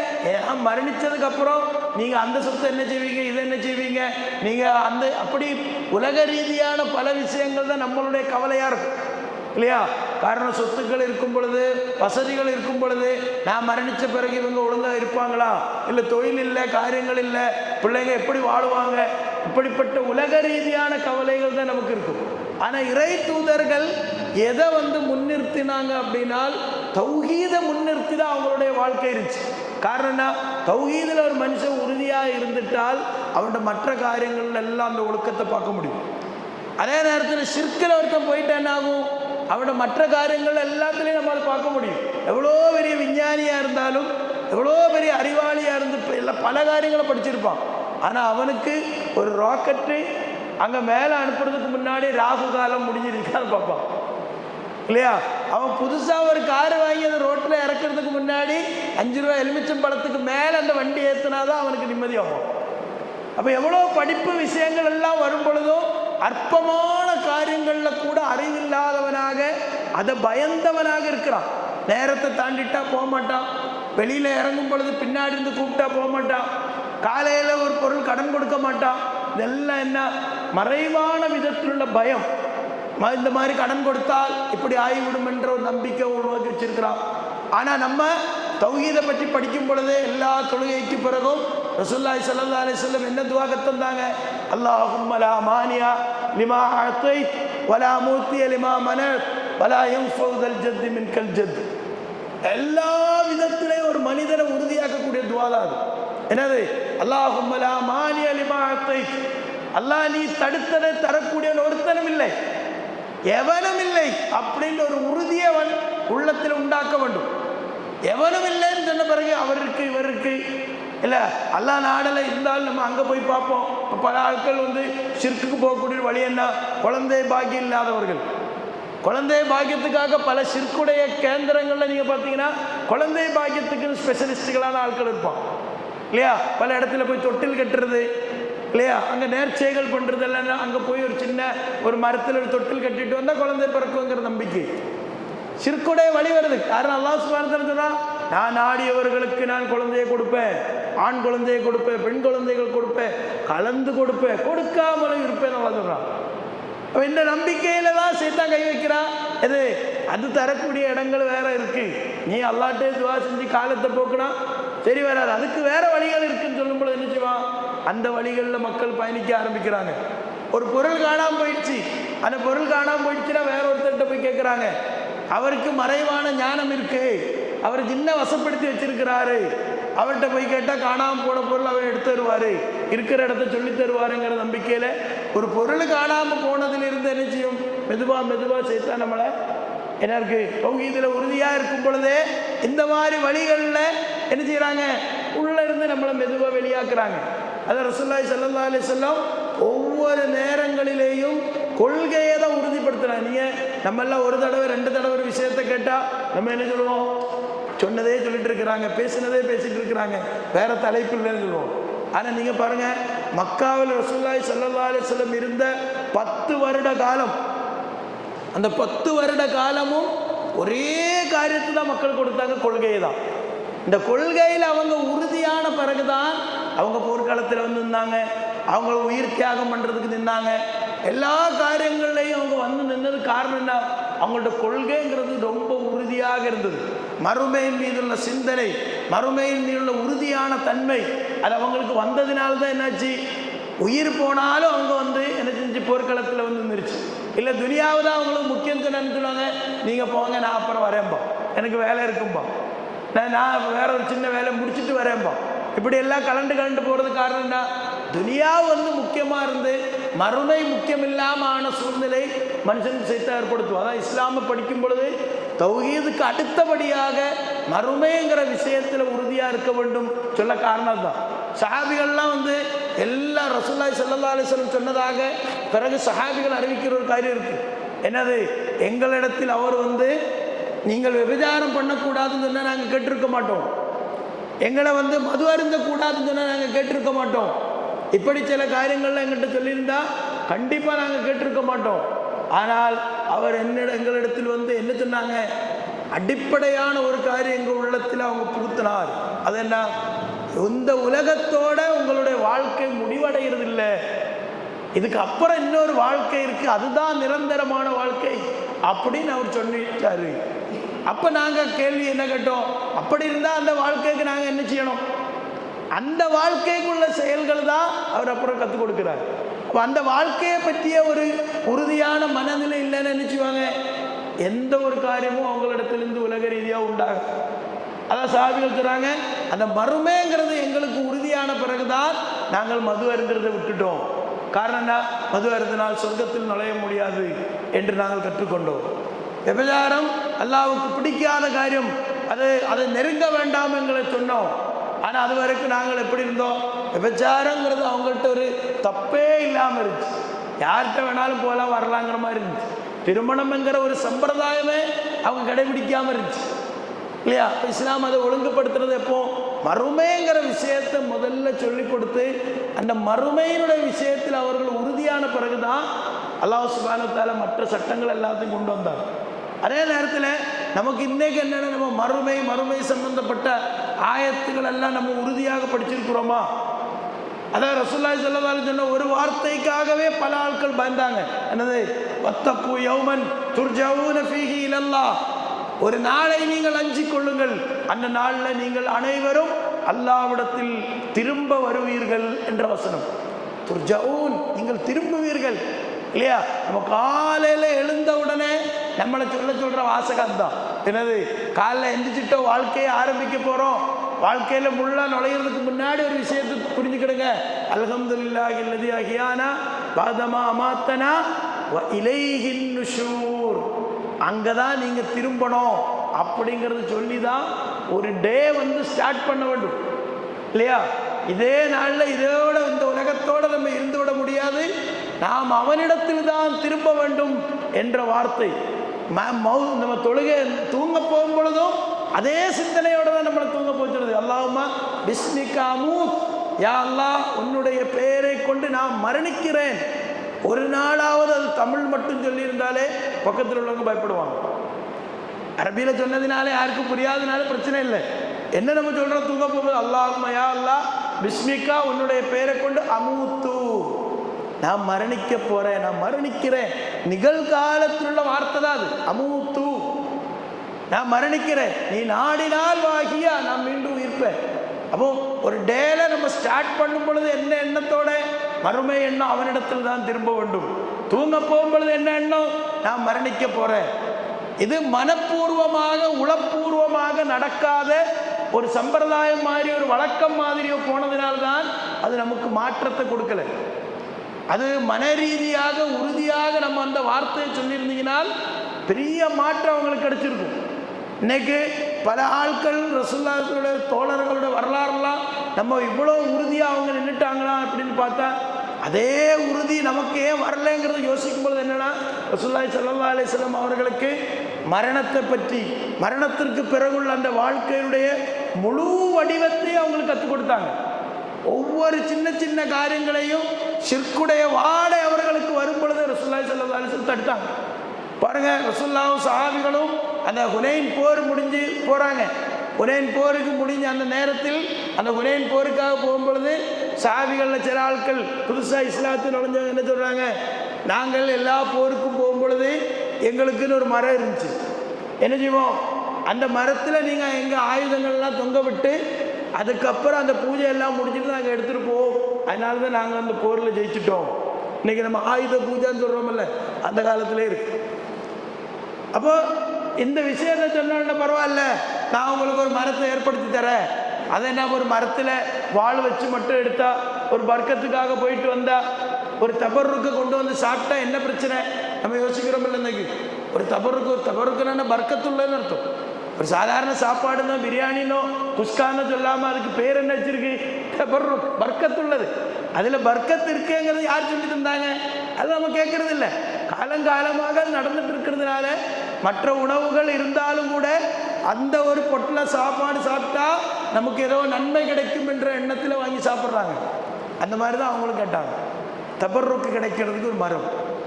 மரணித்ததுக்கு அப்புறம் நீங்கள் அந்த சொத்தை என்ன செய்வீங்க, இதை என்ன செய்வீங்க, நீங்கள் அந்த அப்படி உலக ரீதியான பல விஷயங்கள் தான் நம்மளுடைய கவலையாக இருக்கும், இல்லையா? காரணம் சொத்துக்கள் இருக்கும் பொழுது, வசதிகள் இருக்கும் பொழுது, நான் மரணித்த பிறகு இவங்க ஒழுங்காக இருப்பாங்களா, இல்லை தொழில் இல்லை, காரியங்கள் இல்லை, பிள்ளைங்க எப்படி வாழுவாங்க, அப்படிப்பட்ட உலக ரீதியான கவலைகள் தான் நமக்கு இருக்கும். ஆனால் இறை தூதர்கள் எதை முன்னிறுத்தினாங்க அப்படின்னால் தௌஹீதை முன்னிறுத்தி தான் அவங்களுடைய வாழ்க்கை இருந்துச்சு. காரணம் என்ன? தௌஹீதில் ஒரு மனுஷன் உறுதியாக இருந்துட்டால் அவனோட மற்ற காரியங்கள் எல்லாம் அந்த ஒழுக்கத்தை பார்க்க முடியும். அதே நேரத்தில் ஷிர்கில் ஒருத்தன் போயிட்டு என்ன ஆகும்? அவனோட மற்ற காரியங்கள் எல்லாத்துலேயும் நம்மளால் பார்க்க முடியும். எவ்வளோ பெரிய விஞ்ஞானியாக இருந்தாலும், எவ்வளோ பெரிய அறிவாளியாக இருந்து எல்லாம் பல காரியங்களை படிச்சிருப்பான். ஆனால் அவனுக்கு ஒரு ராக்கெட்டு அங்கே மேலே அனுப்புறதுக்கு முன்னாடி ராகு காலம் முடிஞ்சிருக்கான்னு பார்ப்பான் இல்லையா? அவன் புதுசாக ஒரு காரு வாங்கி அந்த ரோட்டில் இறக்குறதுக்கு முன்னாடி 5 ரூபா எலுமிச்சம் பழத்துக்கு மேலே அந்த வண்டி ஏற்றினாதான் அவனுக்கு நிம்மதியாகும். அப்போ எவ்வளோ படிப்பு விஷயங்கள் எல்லாம் வரும் பொழுதும் அற்பமான காரியங்களில் கூட அறிவில்லாதவனாக, அதை பயந்தவனாக இருக்கிறான். நேரத்தை தாண்டிட்டா போக மாட்டான், வெளியில் இறங்கும் பொழுது பின்னாடி இருந்து கூப்பிட்டா போக மாட்டான், காலையில் ஒரு பொருள் கடன் கொடுக்க மாட்டான். இதெல்லாம் என்ன? மறைவான விதத்தில் உள்ள பயம். இந்த மாதிரி கடன் கொடுத்தால் இப்படி ஆகிவிடும் என்ற ஒரு நம்பிக்கை உருவாக்கி வச்சிருக்கிறான். ஆனால் நம்ம தௌஹீதை பற்றி படிக்கும் பொழுதே எல்லா தொழுகைக்கு பிறகும் ரசூலுல்லாஹி ஸல்லல்லாஹு அலைஹி வஸல்லம் என்ன துஆ கத்தந்தாங்க? அல்லாஹும்ம லா மானியா லிமா அதைத் வலா மூத்திய லிமா மனத் வலா யன்ஃபஉ தல் ஜத் மின்கல் ஜத். எல்லா விதத்திலையும் ஒரு மனிதனை உறுதியாக்கக்கூடிய துஆ தான் அது. என்னது? அல்லாஹும்ம லா மானிய லிமா அதைத். அல்லாஹ் நீ தடுத்ததை தரக்கூடிய ஒருத்தனும் இல்லை, எவனும் இல்லை அப்படின்ற ஒரு உறுதியை அவன் உள்ளத்தில் உண்டாக்க வேண்டும். எவனும் இல்லைன்னு சொன்ன பிறகு அவருக்கு இவருக்கு இல்லை, அல்லா நாடலை இருந்தாலும் நம்ம அங்கே போய் பார்ப்போம். பல ஆட்கள் ஷிர்க்குக்கு போகக்கூடிய வழி என்ன? குழந்தை பாக்கியம் இல்லாதவர்கள். குழந்தை பாக்கியத்துக்காக பல ஷிர்க்குடைய கேந்திரங்களில் நீங்கள் பார்த்தீங்கன்னா குழந்தை பாக்கியத்துக்கு ஸ்பெஷலிஸ்டுகளான ஆட்கள் இருப்பான் இல்லையா? பல இடத்துல போய் தொட்டில் கட்டுறது இல்லையா, அங்கே நேர்ச்சைகள் பண்ணுறது இல்லைன்னா அங்கே போய் ஒரு சின்ன ஒரு மரத்தில் ஒரு தொட்டில் கட்டிட்டு வந்தால் குழந்தை பிறக்குங்கிற நம்பிக்கை ஷிர்க்குடைய வழி வருது. காரணம் அல்லாஹ் சுப்ஹானஹு வ தஆலா சொன்னான், நான் நாடியவர்களுக்கு நான் குழந்தையை கொடுப்பேன், ஆண் குழந்தையை கொடுப்பேன், பெண் குழந்தைகள் கொடுப்பேன், கலந்து கொடுப்பேன், கொடுக்காமலும் இருப்பேன் நல்லா சொல்கிறான். இந்த நம்பிக்கையில தான் சைத்தான் கை வைக்கிறான். எது? அது தரக்கூடிய இடங்கள் வேற இருக்கு. நீ அல்லாஹ்ட்டே துஆ செஞ்சு காலத்தை போக்குனா சரி வராது, அதுக்கு வேற வழிகள் இருக்குன்னு சொல்லும்போது என்ன செய்வான்? அந்த வழிகளில் மக்கள் பயணிக்க ஆரம்பிக்கிறாங்க. ஒரு பொருள் காணாமல் போயிடுச்சு, அந்த பொருள் காணாமல் போயிடுச்சுன்னா வேற ஒருத்தர்கிட்ட போய் கேட்குறாங்க. அவருக்கு மறைவான ஞானம் இருக்கு, அவர் ஜின்ன வசப்படுத்தி வச்சிருக்கிறாரு, அவர்கிட்ட போய் கேட்டால் காணாமல் போன பொருள் அவர் எடுத்து தருவார், இருக்கிற இடத்த சொல்லி தருவாருங்கிற நம்பிக்கையில் ஒரு பொருள் காணாமல் போனதிலிருந்து என்ன செய்யும்? மெதுவாக சேர்த்தா நம்மளை என்ன இருக்கு? தௌஹீதில் உறுதியாக இருக்கும் பொழுதே இந்த மாதிரி வழிகளில் என்ன செய்கிறாங்க? உள்ளே இருந்து நம்மளை மெதுவாக வெளியாக்குறாங்க. அதை ரசூலுல்லாஹி ஸல்லல்லாஹு அலைஹி வஸல்லம் ஒவ்வொரு நேரங்களிலேயும் கொள்கையை தான் உறுதிப்படுத்துகிறாங்க. நீங்கள் நம்மெல்லாம் ஒரு தடவை 2 தடவை ஒரு விஷயத்தை கேட்டால் நம்ம என்ன சொல்லுவோம்? சொன்னதே சொல்லிட்டு இருக்கிறாங்க, பேசினதே பேசிட்டு இருக்கிறாங்க, வேற தலைப்பு இல்லைன்னு சொல்லுவோம். ஆனால் நீங்கள் பாருங்கள், மக்காவில் ரசூலுல்லாஹி ஸல்லல்லாஹு அலைஹி வஸல்லம் இருந்த 10 வருட காலம், அந்த 10 வருட காலமும் ஒரே காரியத்தை தான் மக்கள் கொடுத்தாங்க, கொள்கையை தான். இந்த கொள்கையில் அவங்க உறுதியான பிறகுதான் அவங்க போர்க்காலத்தில் நின்னாங்க, அவங்கள உயிர் தியாகம் பண்ணுறதுக்கு நின்னாங்க, எல்லா காரியங்கள்லையும் அவங்க நின்னது காரணம் என்ன? அவங்களோட கொள்கைங்கிறது ரொம்ப உறுதியாக இருந்தது. மறுமையின் மீதுள்ள சிந்தனை, மறுமையின் மீதுள்ள உறுதியான தன்மை அது அவங்களுக்கு வந்ததினால்தான் என்னாச்சு? உயிர் போனாலும் அவங்க என்ன செஞ்சு போர்க்களத்தில் நின்றுச்சு. இல்லை துனியாவை தான் அவங்களுக்கு முக்கியம் நினைச்சுடுவாங்க, நீங்கள் போங்க நான் அப்புறம் வரேன்பா, எனக்கு வேலை இருக்கும்பா, நான் வேற ஒரு சின்ன வேலை முடிச்சுட்டு வரேன்பா. இப்படி எல்லாம் கலண்டு போகிறதுக்கு காரணம் என்ன? துனியா முக்கியமாக இருந்து மறுமை முக்கியம் இல்லாமல் ஆன சூழ்நிலை மனுஷனுக்கு சைத்தான் ஏற்படுத்தும். அதான் இஸ்லாமை படிக்கும் பொழுது தௌஹீதுக்கு அடுத்தபடியாக மறுமைங்கிற விஷயத்தில் உறுதியாக இருக்க வேண்டும் சொல்ல காரணம் தான். சஹாபிகள்லாம் எல்லா ரசூலுல்லாஹி ஸல்லல்லாஹு அலைஹி வஸல்லம் சொன்னதாக பிறகு சஹாபிகள் அறிவிக்கிற ஒரு காரியம் இருக்கு. என்னது? எங்களிடத்தில் அவர் நீங்கள் விபச்சாரம் பண்ணக்கூடாதுன்னு சொன்னால் நாங்கள் கேட்டிருக்க மாட்டோம், எங்களை மது அருந்தக்கூடாதுன்னு சொன்னால் நாங்கள் கேட்டிருக்க மாட்டோம், இப்படி சில காரியங்கள்லாம் எங்கள்கிட்ட சொல்லியிருந்தா கண்டிப்பாக நாங்கள் கேட்டிருக்க மாட்டோம். ஆனால் அவர் எங்களிடத்தில் என்ன சொன்னாங்க? அடிப்படையான ஒரு காரியம் எங்கள் உள்ளத்தில் அவங்க புகுத்தினார். அது என்ன? இந்த உலகத்தோட உங்களுடைய வாழ்க்கை முடிவடைகிறது இல்லை, இதுக்கு அப்புறம் இன்னொரு வாழ்க்கை இருக்கு, அதுதான் நிரந்தரமான வாழ்க்கை அப்படின்னு அவர் சொல்லிட்டாரு. அப்போ நாங்கள் கேள்வி என்ன கேட்டோம்? அப்படி இருந்தால் அந்த வாழ்க்கைக்கு நாங்கள் என்ன செய்யணும்? அந்த வாழ்க்கைக்குள்ள செயல்கள் தான் அவர் அப்புறம் கற்றுக் கொடுக்கிறார். அப்போ அந்த வாழ்க்கையை பற்றிய ஒரு உறுதியான மனநிலை இல்லைன்னு நினைச்சுவாங்க, எந்த ஒரு காரியமும் அவங்களிடத்திலிருந்து உலக ரீதியாக உண்டாகும். அதான் சஹாபிகள் சொல்றாங்க, அந்த மறுமைங்கிறது எங்களுக்கு உறுதியான பிறகுதான் நாங்கள் மது அருந்துறதை விட்டுட்டோம். காரணம் என்ன? மது அருந்தினால் சொர்க்கத்தில் நுழைய முடியாது என்று நாங்கள் கற்றுக்கொண்டோம். விபச்சாரம் அல்லாஹ்வுக்கு பிடிக்காத காரியம், அதை நெருங்க வேண்டாம் எங்களை சொன்னோம். ஆனால் அது வரைக்கும் நாங்கள் எப்படி இருந்தோம்? விபச்சாரங்கிறது அவங்கள்ட்ட ஒரு தப்பே இல்லாமல் இருந்துச்சு, யார்கிட்ட வேணாலும் போகலாம் வரலாங்கிற மாதிரி இருந்துச்சு. திருமணம்ங்கிற ஒரு சம்பிரதாயமே அவங்க கடைபிடிக்காமல் இருந்துச்சு இல்லையா? இஸ்லாம் அதை ஒழுங்குபடுத்துறது எப்போ? மறுமைங்கிற விஷயத்தை முதல்ல சொல்லி கொடுத்து அந்த மறுமையினுடைய விஷயத்தில் அவர்கள் உறுதியான பிறகுதான் அல்லாஹ் சுப்ஹானஹு வ தஆலா மற்ற சட்டங்கள் எல்லாத்தையும் கொண்டு வந்தார். அதே நேரத்தில் நமக்கு இன்னைக்கு என்னென்ன, நம்ம மறுமை சம்பந்தப்பட்ட ஆயத்துக்கள் எல்லாம் நம்ம உறுதியாக படிச்சிருக்கிறோமா? அதான் ரசூலுல்லாஹி ஸல்லல்லாஹு அலைஹி வஸல்லம் ஒரு வார்த்தைக்காகவே பல ஆட்கள் பயந்தாங்க. என்னது? வத்தகு யௌமன் துர்ஜஊன ஃபீஹி இலல்லாஹ், ஒரு நாளை நீங்கள் அஞ்சிக் கொள்ளுங்கள், அந்த நாளில் நீங்கள் அனைவரும் அல்லாஹ்விடத்தில் திரும்ப வருவீர்கள் என்ற வசனம். துர்ஜஊன், நீங்கள் திரும்புவீர்கள் இல்லையா? நம்ம காலையில் எழுந்த உடனே நம்மளை சொல்ற வாசகம் தான் என்னது? காலையில் எந்திரிச்சிட்டோ வாழ்க்கையை ஆரம்பிக்க போகிறோம், வாழ்க்கையில் முள்ளா நுழையிறதுக்கு முன்னாடி ஒரு விஷயத்தை புரிஞ்சுக்கிடுங்க. அல்ஹம்துலில்லாஹி அல்லதி அஹ்யானா பஅதமா அமாத்தனா வ இலைஹின் நுஷூர், அங்கே தான் நீங்கள் திரும்பணும் அப்படிங்கிறது சொல்லி தான் ஒரு டே ஸ்டார்ட் பண்ண வேண்டும் இல்லையா? இதே நாளில் இதோட இந்த உலகத்தோடு நம்ம இருந்து விட முடியாது, நாம் அவனிடத்தில் தான் திரும்ப வேண்டும் என்ற வார்த்தை. நம்ம தொழுகை தூங்க போகும் பொழுதும் அதே சிந்தனையோடு தான் நம்மளை தூங்க போச்சுறது. அல்லாஹும்ம பிஸ்மிகா அமூத், யா அல்லாஹ் உன்னுடைய பெயரை கொண்டு நான் மரணிக்கிறேன். ஒரு நாளாவது அது தமிழ் மட்டும் சொல்லியிருந்தாலே பக்கத்தில் உள்ளவங்க பயப்படுவாங்க. அரபியில் சொன்னதுனால யாருக்கும் புரியாதனால பிரச்சனை இல்லை. என்ன நம்ம சொல்கிறோம்? தூங்க போகும்போது அல்லாஹும்ம யா அல்லாஹ் பிஸ்மிகா உன்னுடைய பெயரை கொண்டு அமூத்து, நான் மரணிக்க போறேன், நான் மரணிக்கிறேன். நிகழ்காலத்தில் உள்ள வார்த்தை தான் அது. அமூத்து, நான் மரணிக்கிறேன், நீ நாடினால் வாகியா நான் மீண்டும் உயிர்ப்பேன். அப்போ ஒரு டேல நம்ம ஸ்டார்ட் பண்ணும் பொழுது என்ன எண்ணத்தோட? மறுமை எண்ணம், அவனிடத்தில் தான் திரும்ப வேண்டும். தூங்க போகும் பொழுது என்ன எண்ணம்? நான் மரணிக்க போறேன். இது மனப்பூர்வமாக உளப்பூர்வமாக நடக்காத ஒரு சம்பிரதாயம் மாதிரி, ஒரு வழக்கம் மாதிரியோ போனதினால்தான் அது நமக்கு மாற்றத்தை கொடுக்கல. அது மன ரீதியாக உறுதியாக நம்ம அந்த வார்த்தையை சொல்லியிருந்தீங்கனால் பெரிய மாற்றம் அவங்களுக்கு கிடைச்சிருக்கும். இன்னைக்கு பல ஆட்கள் ரசூலுல்லாஹ்வுடைய தோழர்களுடைய வரலாறுலாம் நம்ம இவ்வளோ உறுதியாக அவங்க நின்றுட்டாங்களா அப்படின்னு பார்த்தா அதே உறுதி நமக்கு ஏன் வரலைங்கிறத யோசிக்கும் பொழுது என்னன்னா, ரசூலுல்லாஹி ஸல்லல்லாஹு அலைஹி வஸல்லம் அவர்களுக்கு மரணத்தை பற்றி, மரணத்திற்கு பிறகுள்ள அந்த வாழ்க்கையுடைய முழு வடிவத்தை அவங்களுக்கு கற்றுக் கொடுத்தாங்க. ஒவ்வொரு சின்ன சின்ன காரியங்களையும் ஷிர்க்குடைய வாடை அவர்களுக்கு வரும் பொழுது ரசூலுல்லாஹி ஸல்லல்லாஹு அலைஹி வஸல்லம் தடுத்தாங்க. பாருங்க, ரசூலுல்லாஹும் சஹாபிகளும் அந்த ஹுனைன் போர் முடிஞ்சு போறாங்க. ஹுனைன் போருக்கு முடிஞ்ச அந்த நேரத்தில், அந்த ஹுனைன் போருக்காக போகும்பொழுது சஹாபிகளில் சில ஆட்கள் புதுசாக இஸ்லாத்தில் நுழைஞ்சவங்க என்ன சொல்றாங்க? நாங்கள் எல்லா போருக்கும் போகும்பொழுது எங்களுக்குன்னு ஒரு மரம் இருந்துச்சு, என்ன செய்வோம்? அந்த மரத்தில் நீங்கள் எங்கள் ஆயுதங்கள்லாம் தொங்க விட்டு அதுக்கப்புறம் அந்த பூஜை எல்லாம் முடிச்சுட்டு நாங்கள் எடுத்துகிட்டு போவோம். அதனால தான் நாங்கள் அந்த போரில் ஜெயிச்சிட்டோம். இன்றைக்கி நம்ம ஆயுத பூஜைன்னு சொல்கிறோமில்ல, அந்த காலத்திலே இருக்கு. அப்போ இந்த விஷயத்தை சொன்ன பரவாயில்ல, நான் உங்களுக்கு ஒரு மரத்தை ஏற்படுத்தி தரேன். அதை என்ன, ஒரு மரத்தில் வாள் வச்சு மட்டும் எடுத்தா, ஒரு பர்க்கத்துக்காக போயிட்டு வந்தா, ஒரு தபருக்கு கொண்டு வந்து சாப்பிட்டா என்ன பிரச்சனை? நம்ம யோசிக்கிறோம் இல்லை இன்னைக்கு. ஒரு தபருக்குன்னா பர்க்கத்துள்ளன்னு அர்த்தம். ஒரு சாதாரண சாப்பாடுனோ பிரியாணினோ குஸ்கானோ சொல்லாமல் அதுக்கு பேர் என்ன வச்சிருக்கு? தபருக்கு, பர்க்கத்துள்ளது. அதில் பர்க்கத்து இருக்குங்கிறது யார் சொல்லி தந்தாங்க? அது நம்ம கேட்கறது இல்லை. காலங்காலமாக அது நடந்துட்டு இருக்கிறதுனால மற்ற உணவுகள் இருந்தாலும் கூட அந்த ஒரு பொட்டில் சாப்பாடு சாப்பிட்டா நமக்கு ஏதோ நன்மை கிடைக்கும் என்ற எண்ணத்தில் வாங்கி சாப்பிட்றாங்க. அந்த மாதிரி தான் அவங்களும் கேட்டாங்க. தபருக்கு கிடைக்கிறதுக்கு ஒரு மரம்.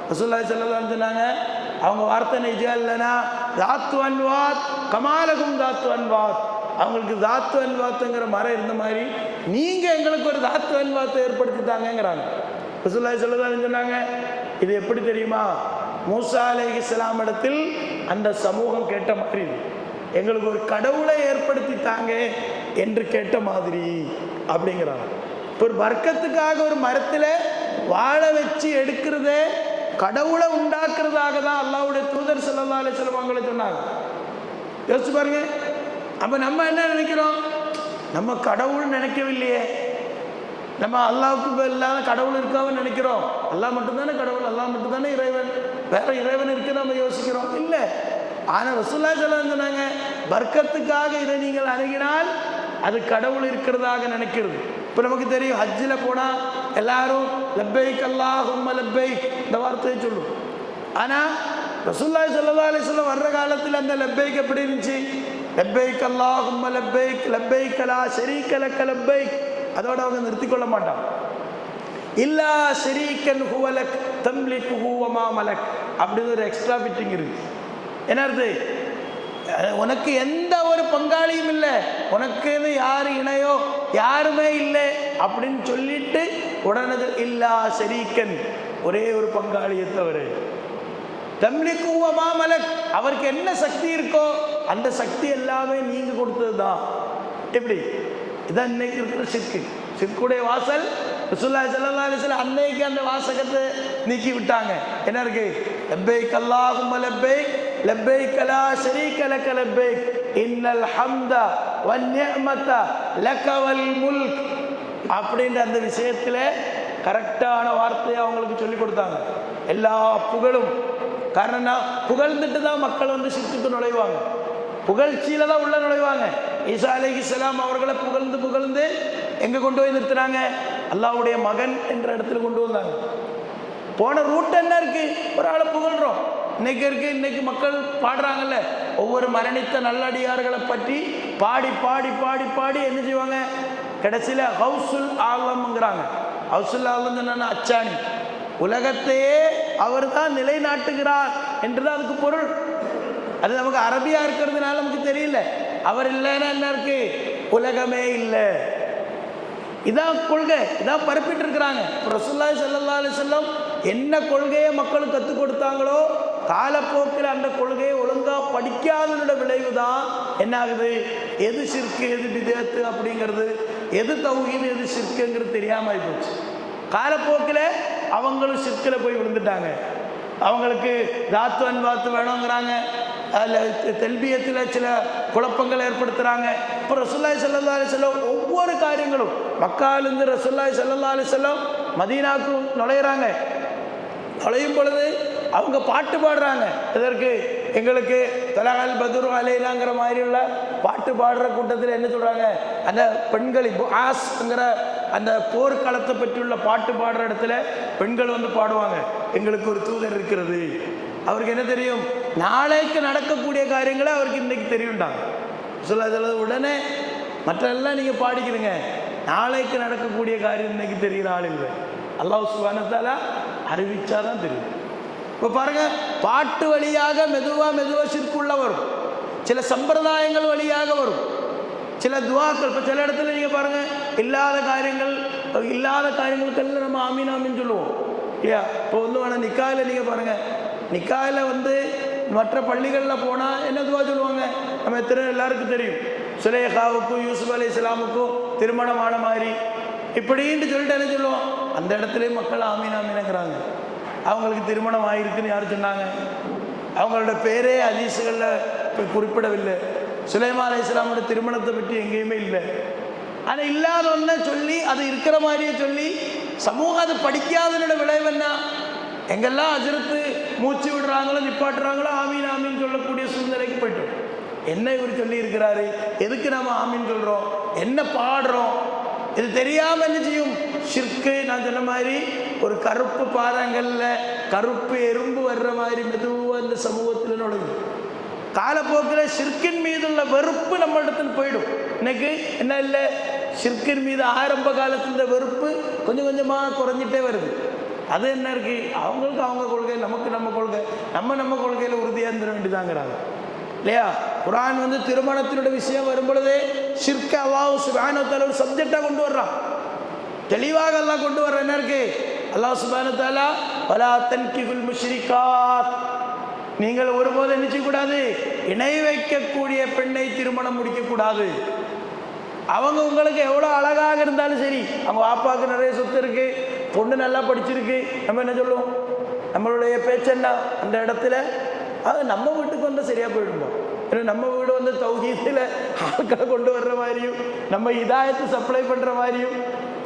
ரசூலுல்லாஹி ஸல்லல்லாஹு அலைஹி வஸல்லம் சொன்னாங்க, அவங்க வார்த்தை நிஜம் இல்லைனா தாத்து அன்வாத் கமாலகும் தாத்து அன்வாத், அவங்களுக்கு தாத்து அன்வாத்துங்கிற மரம் இருந்த மாதிரி நீங்கள் எங்களுக்கு ஒரு தாத்து அன்வாத்தை ஏற்படுத்தி தாங்கிறாங்க. ரசூலுல்லாஹி ஸல்லல்லாஹு அலைஹி வஸல்லம் சொன்னாங்க, இது எப்படி தெரியுமா? மூசா அலைஹிஸ்ஸலாம் இடத்தில் அந்த சமூகம் கேட்ட மாதிரி, எங்களுக்கு ஒரு கடவுளை ஏற்படுத்தி தாங்க என்று கேட்ட மாதிரி. அப்படிங்கிறாங்க. இப்போ ஒரு பர்க்கத்துக்காக ஒரு மரத்தில் வாழை வச்சு எடுக்கிறதே கடவுளை உண்டாக்குறதாக தான் அல்லாஹ்வுடைய தூதர் ஸல்லல்லாஹு அலைஹி வஸல்லம் அவங்களே சொன்னாங்க. யோசிச்சு பாருங்க. அப்போ நம்ம என்ன நினைக்கிறோம்? நம்ம கடவுள் நினைக்கவில்லையே, நம்ம அல்லாஹ்வுக்கு இல்லாத கடவுள் இருக்காமல் நினைக்கிறோம். அல்லாஹ் மட்டும்தானே கடவுள், அல்லாஹ் மட்டும்தானே இறைவன், வேற இறைவன் இருக்கு நம்ம யோசிக்கிறோம் இல்லை. ஆனால் ரசூலுல்லாஹி ஸல்லல்லாஹு அலைஹி வஸல்லம் சொன்னாங்க, பர்க்கத்துக்காக இதை நீங்கள் அணுகினால் அது கடவுள் இருக்கிறதாக நினைக்கிறது. இப்போ நமக்கு தெரியும், ஹஜ்ஜில் போனால் எல்லாரும் லப்பைக் அல்லாஹும்ம லப்பைக் இந்த வார்த்தையை சொல்லும். ஆனால் ரசூலுல்லாஹி ஸல்லல்லாஹு அலைஹி வஸல்லம் வர்ற காலத்தில் அந்த லப்பைக் எப்படி இருந்துச்சு? லப்பைக் அல்லாஹும்ம லப்பைக் லப்பைக் லா ஷரீக லக லப்பைக். அதோட அவங்க நிறுத்தி கொள்ள மாட்டான். இல்லா ஷரீகன் ஹுவ லக் தம்லிகுஹு வ மா மலக் அப்படின்னு ஒரு எக்ஸ்ட்ரா ஃபிட்டிங் இருக்கு. என்ன அர்த்தம்? உனக்கு எந்த ஒரு பங்காளியும் இல்லை, உனக்குன்னு யார் இணையோ யாருமே இல்லை அப்படின்னு சொல்லிட்டு உடனே இல்லா ஷரீகன் ஒரே ஒரு பங்காளியை தவிர தம்லிகுஹு வ மா மலக் அவருக்கு என்ன சக்தி இருக்கோ அந்த சக்தி எல்லாமே நீங்க கொடுத்தது தான். எப்படி? இதான் இன்னைக்கு இருக்கிற சிற்கு. சிற்குடைய வாசல் ரசூலுல்லாஹி ஸல்லல்லாஹு அலைஹி வஸல்லம் அன்னைக்கு அந்த வாசகத்தை நீக்கி விட்டாங்க. என்ன இருக்கு? லப்பைக் அல்லாஹும்ம லப்பைக் லப்பைக் லா ஷரீக லக லப்பைக் இன்னல் ஹம்த வன் நிஅமத லக வல் முல்க் அப்படின்ற அந்த விஷயத்தில் கரெக்டான வார்த்தையை அவங்களுக்கு சொல்லி கொடுத்தாங்க. எல்லா புகழும், காரணம் புகழ்ந்துட்டு தான் மக்கள் வந்து சிற்குக்கு நுழைவாங்க, புகழ்ச்சியில தான் உள்ள நுழைவாங்க. ஈசா அலைஹிஸ்ஸலாம் அவர்களை புகழ்ந்து புகழ்ந்து எங்கே கொண்டு போய் நிறுத்தினாங்க? அல்லாஹ்வுடைய மகன் என்ற இடத்துல கொண்டு வந்தாங்க. போன ரூட் என்ன இருக்கு? ஒரு ஆளை புகழ்றோம். இன்னைக்கு இருக்கு, இன்னைக்கு மக்கள் பாடுறாங்கல்ல, ஒவ்வொரு மரணித்த நல்லடியார்களை பற்றி பாடி பாடி பாடி பாடி என்ன செய்வாங்க? கடைசியில் ஹவுசுல் ஆலம்ங்கிறாங்க. ஹவுசுல் ஆலம் என்னன்னா அச்சாணி, உலகத்தையே அவர் தான் நிலைநாட்டுகிறார் என்றுதான் அதுக்கு பொருள். அது நமக்கு அரபியா இருக்கிறதுனால நமக்கு தெரியல. அவர் இல்லைன்னா என்ன இருக்கு? உலகமே இல்லை. இதான் கொள்கை, இதான் பரப்பிட்டு இருக்கிறாங்க. ரசூலுல்லாஹி ஸல்லல்லாஹு அலைஹி வஸல்லம் என்ன கொள்கையை மக்களுக்கு கற்றுக் கொடுத்தாங்களோ காலப்போக்கில் அந்த கொள்கையை ஒழுங்கா படிக்காதனோட விளைவு தான் என்ன ஆகுது? எது ஷிர்க்கு எது பிதஅத் அப்படிங்கிறது, எது தௌஹீத் எது ஷிர்க்குங்கிறது தெரியாமல் போச்சு. காலப்போக்கில் அவங்களும் ஷிர்க்கில் போய் விழுந்துட்டாங்க. அவங்களுக்கு தாத்து அன்பாத்து வேணுங்கிறாங்க, அதில் தெல்பியத்தில் சில குழப்பங்கள் ஏற்படுத்துகிறாங்க. இப்போ ரசூலுல்லாஹி ஸல்லல்லாஹு அலைஹி வஸல்லம் ஒவ்வொரு காரியங்களும் மக்காவிலிருந்து ரசூலுல்லாஹி ஸல்லல்லாஹு அலைஹி வஸல்லம் மதீனாவுக்கு நுழையிறாங்க. நுழையும் பொழுது அவங்க பாட்டு பாடுறாங்க. இதற்கு எங்களுக்கு தலகல் பதுரு அலைலாங்கிற மாதிரி உள்ள பாட்டு பாடுற கூட்டத்தில் என்ன சொல்கிறாங்க? அந்த பெண்கள் ஆஸ்ங்கிற அந்த போர்க்களத்தை பற்றியுள்ள பாட்டு பாடுற இடத்துல பெண்கள் வந்து பாடுவாங்க, எங்களுக்கு ஒரு தூதர் இருக்கிறது. அவருக்கு என்ன தெரியும்? நாளைக்கு நடக்கக்கூடிய காரியங்களை அவருக்கு இன்றைக்கு தெரியும்டாங்க. சொல்ல உடனே மற்றெல்லாம் நீங்கள் பாடிக்கிறீங்க, நாளைக்கு நடக்கக்கூடிய காரியம் இன்னைக்கு தெரிகிற ஆள் இல்லை. அல்லாஹ் சுப்ஹானஹு வ தஆலா அறிவிச்சாதான் தெரியும். இப்போ பாருங்க, பாட்டு வழியாக மெதுவாக ஷிர்க்குள்ள வரும், சில சம்பிரதாயங்கள் வழியாக வரும், சில துவாக்கள். இப்போ சில இடத்துல நீங்கள் பாருங்க, இல்லாத காரியங்களுக்கெல்லாம் நம்ம ஆமீன் ஆமீன் சொல்லுவோம் இல்லையா? இப்போ வந்து வேணா நிக்காயில் நீங்கள் பாருங்கள், நிக்காயில் வந்து மற்ற பள்ளிகளில் போனால் என்ன துவா சொல்லுவாங்க? நம்ம எல்லாருக்கும் தெரியும், சுலேஹாவுக்கும் யூசுப் அலைஹிஸ்ஸலாமுக்கும் திருமணமான மாதிரி இப்படின்னு சொல்லிட்டு என்ன சொல்லுவோம்? அந்த இடத்துல மக்கள் ஆமீன் ஆமீனுங்கிறாங்க. அவங்களுக்கு திருமணம் ஆகிருக்குன்னு யார் சொன்னாங்க? அவங்களோட பேரே ஹதீஸ்களில் குறிப்பிடவில்லை. சுலைமான் அலைஹிஸ்ஸலாமோட திருமணத்தை பற்றி எங்கேயுமே இல்லை. ஆனால் இல்லாத ஒன்றை சொல்லி அது இருக்கிற மாதிரியே சொல்லி சமூகம் அதை படிக்காதனோட விளைவு என்ன? எங்கெல்லாம் அஜரத்து மூச்சு விடுறாங்களோ நிப்பாட்டுறாங்களோ ஆமீன் ஆமீன் சொல்லக்கூடிய சூழ்நிலைக்கு போய்ட்டோம். என்ன இவர் சொல்லி இருக்கிறாரு, எதுக்கு நம்ம ஆமீன் சொல்கிறோம், என்ன பாடுறோம், இது தெரியாமல் என்ன செய்யும்? ஷிர்க்கு. நான் சொன்ன மாதிரி ஒரு கருப்பு பாதங்களில் கருப்பு எறும்பு வர்ற மாதிரி மெதுவாக இந்த சமூகத்தில் நுழையும். காலப்போக்கில் ஷிர்கின் மீது உள்ள வெறுப்பு நம்ம இடத்துல போயிடும். இன்னைக்கு என்ன இல்லை, ஷிர்கின் மீது ஆரம்ப காலத்தில் வெறுப்பு கொஞ்சம் கொஞ்சமாக குறைஞ்சிட்டே வருது. அது என்ன இருக்கு? அவங்களுக்கு அவங்க கொள்கை, நமக்கு நம்ம கொள்கை, நம்ம கொள்கையில் உறுதியாக இருந்துட வேண்டியதாங்கிறாங்க இல்லையா? குர்ஆன் வந்து திருமணத்தினுடைய விஷயம் வரும்பொழுதே ஷிர்க அல்லாஹ் சுப்ஹானஹு வ தஆலா ஒரு சப்ஜெக்டாக கொண்டு வர்றான், தெளிவாக எல்லாம் கொண்டு வர்ற. என்ன இருக்கு? அல்லாஹ் சுப்ஹானஹு வ தஆலா வலா தன்கிஹுல் முஷ்ரிகாத், நீங்கள் ஒருபோதும் என்ன செய்யக்கூடாது? இணை வைக்கக்கூடிய பெண்ணை திருமணம் முடிக்கக்கூடாது. அவங்க உங்களுக்கு எவ்வளோ அழகாக இருந்தாலும் சரி, அவங்க வாப்பாவுக்கு நிறைய சொத்து இருக்கு, பொண்ணு நல்லா படிச்சிருக்கு, நம்ம என்ன சொல்லுவோம்? நம்மளுடைய பேச்சு என்ன அந்த இடத்துல? அது நம்ம வீட்டுக்கு வந்து சரியா போயிடுமா? ஏன்னா நம்ம வீடு வந்து தௌஹீதில் ஆட்களை கொண்டு வர்ற மாதிரியும் நம்ம இதாயத்தை சப்ளை பண்ணுற மாதிரியும்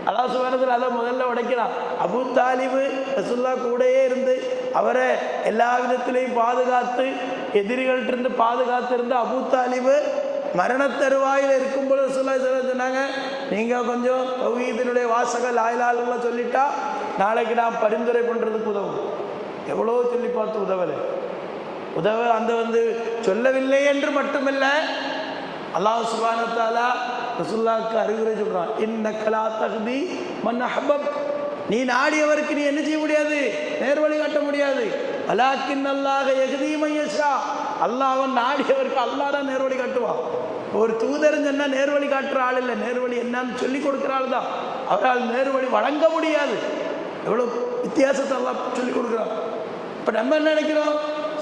அல்லாஹ் சுப்ஹானஹு அதை முதல்ல உடைக்கலாம். அபூ தாலிபு ரசூலுல்லாஹ் கூடயே இருந்து அவரை எல்லா விதத்திலையும் பாதுகாத்து, எதிரிகள்ட்ட இருந்து பாதுகாத்து இருந்து அபூ தாலிபு மரணத்தருவாயில் இருக்கும்போது ரசூலுல்லாஹ் சொன்னாங்க, நீங்கள் கொஞ்சம் தௌஹீதினுடைய வாசக லா இலாஹா இல்லல்லாஹ் சொல்லிட்டா நாளைக்கு நான் பரிந்துரை பண்ணுறதுக்கு உதவும். எவ்வளோ சொல்லி பார்த்து உதவ அந்த வந்து சொல்லவில்லை என்று மட்டுமல்ல, அல்லாஹ் சுப்ஹானஹு வ தஆலா ரசூலுல்லாஹ்க்கு அறிவுரை சொல்றான், இன்னக லா தஹ்தி மன் அஹ்பப், நீ நாடியவருக்கு நீ என்ன செய்ய முடியாது? நேர்வழி காட்ட முடியாது. வலாக்கின் அல்லாஹ் யஹ்தி மன் யஷா, அல்லாஹ் அவன் நாடியவருக்கு அல்லாஹ் தான் நேர்வழி காட்டுவான். ஒரு தூதர் சொன்னா நேர்வழி காட்டுற ஆள் இல்லை, நேர்வழி என்னன்னு சொல்லி கொடுக்குற ஆள் தான். அவரால் நேர்வழி வழங்க முடியாது. எவ்வளோ வித்தியாசத்தை அல்லாஹ் சொல்லி கொடுக்குறான். இப்போ நம்ம என்ன நினைக்கிறோம்?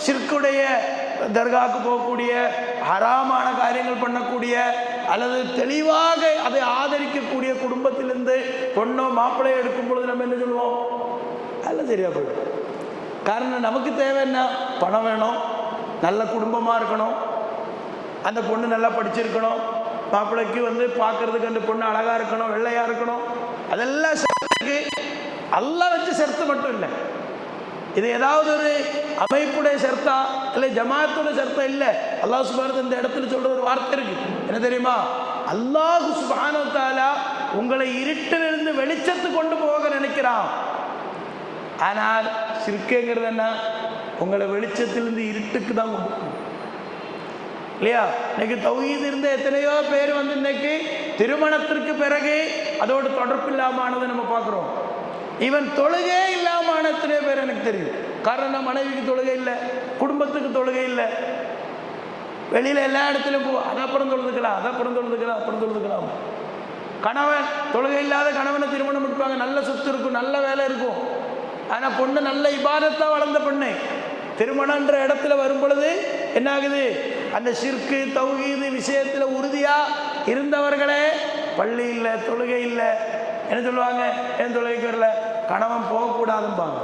ஷிர்க்குடைய தர்காவுக்கு போகக்கூடிய, ஹராமான காரியங்கள் பண்ணக்கூடிய, அல்லது தெளிவாக அதை ஆதரிக்கக்கூடிய குடும்பத்திலிருந்து பொண்ணோ மாப்பிள்ளையோ எடுக்கும் பொழுது நம்ம என்ன சொல்லுவோம்? அதெல்லாம் சரியா போயிடும். காரணம் நமக்கு தேவை என்ன? பணம் வேணும், நல்ல குடும்பமாக இருக்கணும், அந்த பொண்ணு நல்லா படிச்சிருக்கணும், மாப்பிள்ளைக்கு வந்து பார்க்கறதுக்கு அந்த பொண்ணு அழகாக இருக்கணும், வெள்ளையாக இருக்கணும். அதெல்லாம் ஷர்த்துக்கு அல்லாஹ் வச்சு ஷர்த்து மட்டும் இல்லை. இது ஏதாவது ஒரு அமைப்புடைய ஷர்த்தா இல்லை ஜமாத்தோட ஷர்த்தா இல்லை. அல்லாஹ் சுப்ஹானஹு இந்த இடத்துல சொல்ற ஒரு வார்த்தை இருக்கு, என்ன தெரியுமா? அல்லாஹ் சுப்ஹானஹு வ தஆலா உங்களை இருட்டிலிருந்து வெளிச்சத்துக்கு கொண்டு போக நினைக்கிறான். ஆனால் ஷிர்க்குங்கிறது என்ன? உங்களை வெளிச்சத்திலிருந்து இருட்டுக்கு தான் கொண்டு போகும் இல்லையா? இன்னைக்கு தௌஹீத் இருந்த எத்தனையோ பேர் வந்து இன்னைக்கு திருமணத்திற்கு பிறகு அதோடு தொடர்பு இல்லாமனதை நம்ம பார்க்குறோம். இவன் தொழுகை இல்லாம எத்தனையோ பேர் எனக்கு தெரியும். காரணம், மனைவிக்கு தொழுகை இல்லை, குடும்பத்துக்கு தொழுகை இல்லை, வெளியில எல்லா இடத்துலையும் போ, அதை அப்புறம் தொழுதுக்கலாம், அதை அப்புறம் தொழுதுக்கலாம், அப்புறம் தொழுதுக்கலாம். கணவன் தொழுகை இல்லாத கணவனை திருமணம் முடிப்பாங்க, நல்ல சொத்து இருக்கும், நல்ல வேலை இருக்கும், ஆனால் பொண்ணு நல்ல இபாதத்தா வளர்ந்த பொண்ணு திருமணன்ற இடத்துல வரும் பொழுது என்ன ஆகுது? அந்த ஷிர்கு தௌஹீது விஷயத்தில் உறுதியா இருந்தவர்களே பள்ளி இல்லை, தொழுகை இல்லை, என்ன சொல்லுவாங்க? ஏன் தொழுகைக்கு வரல? கணவன் போகக்கூடாதும்பாங்க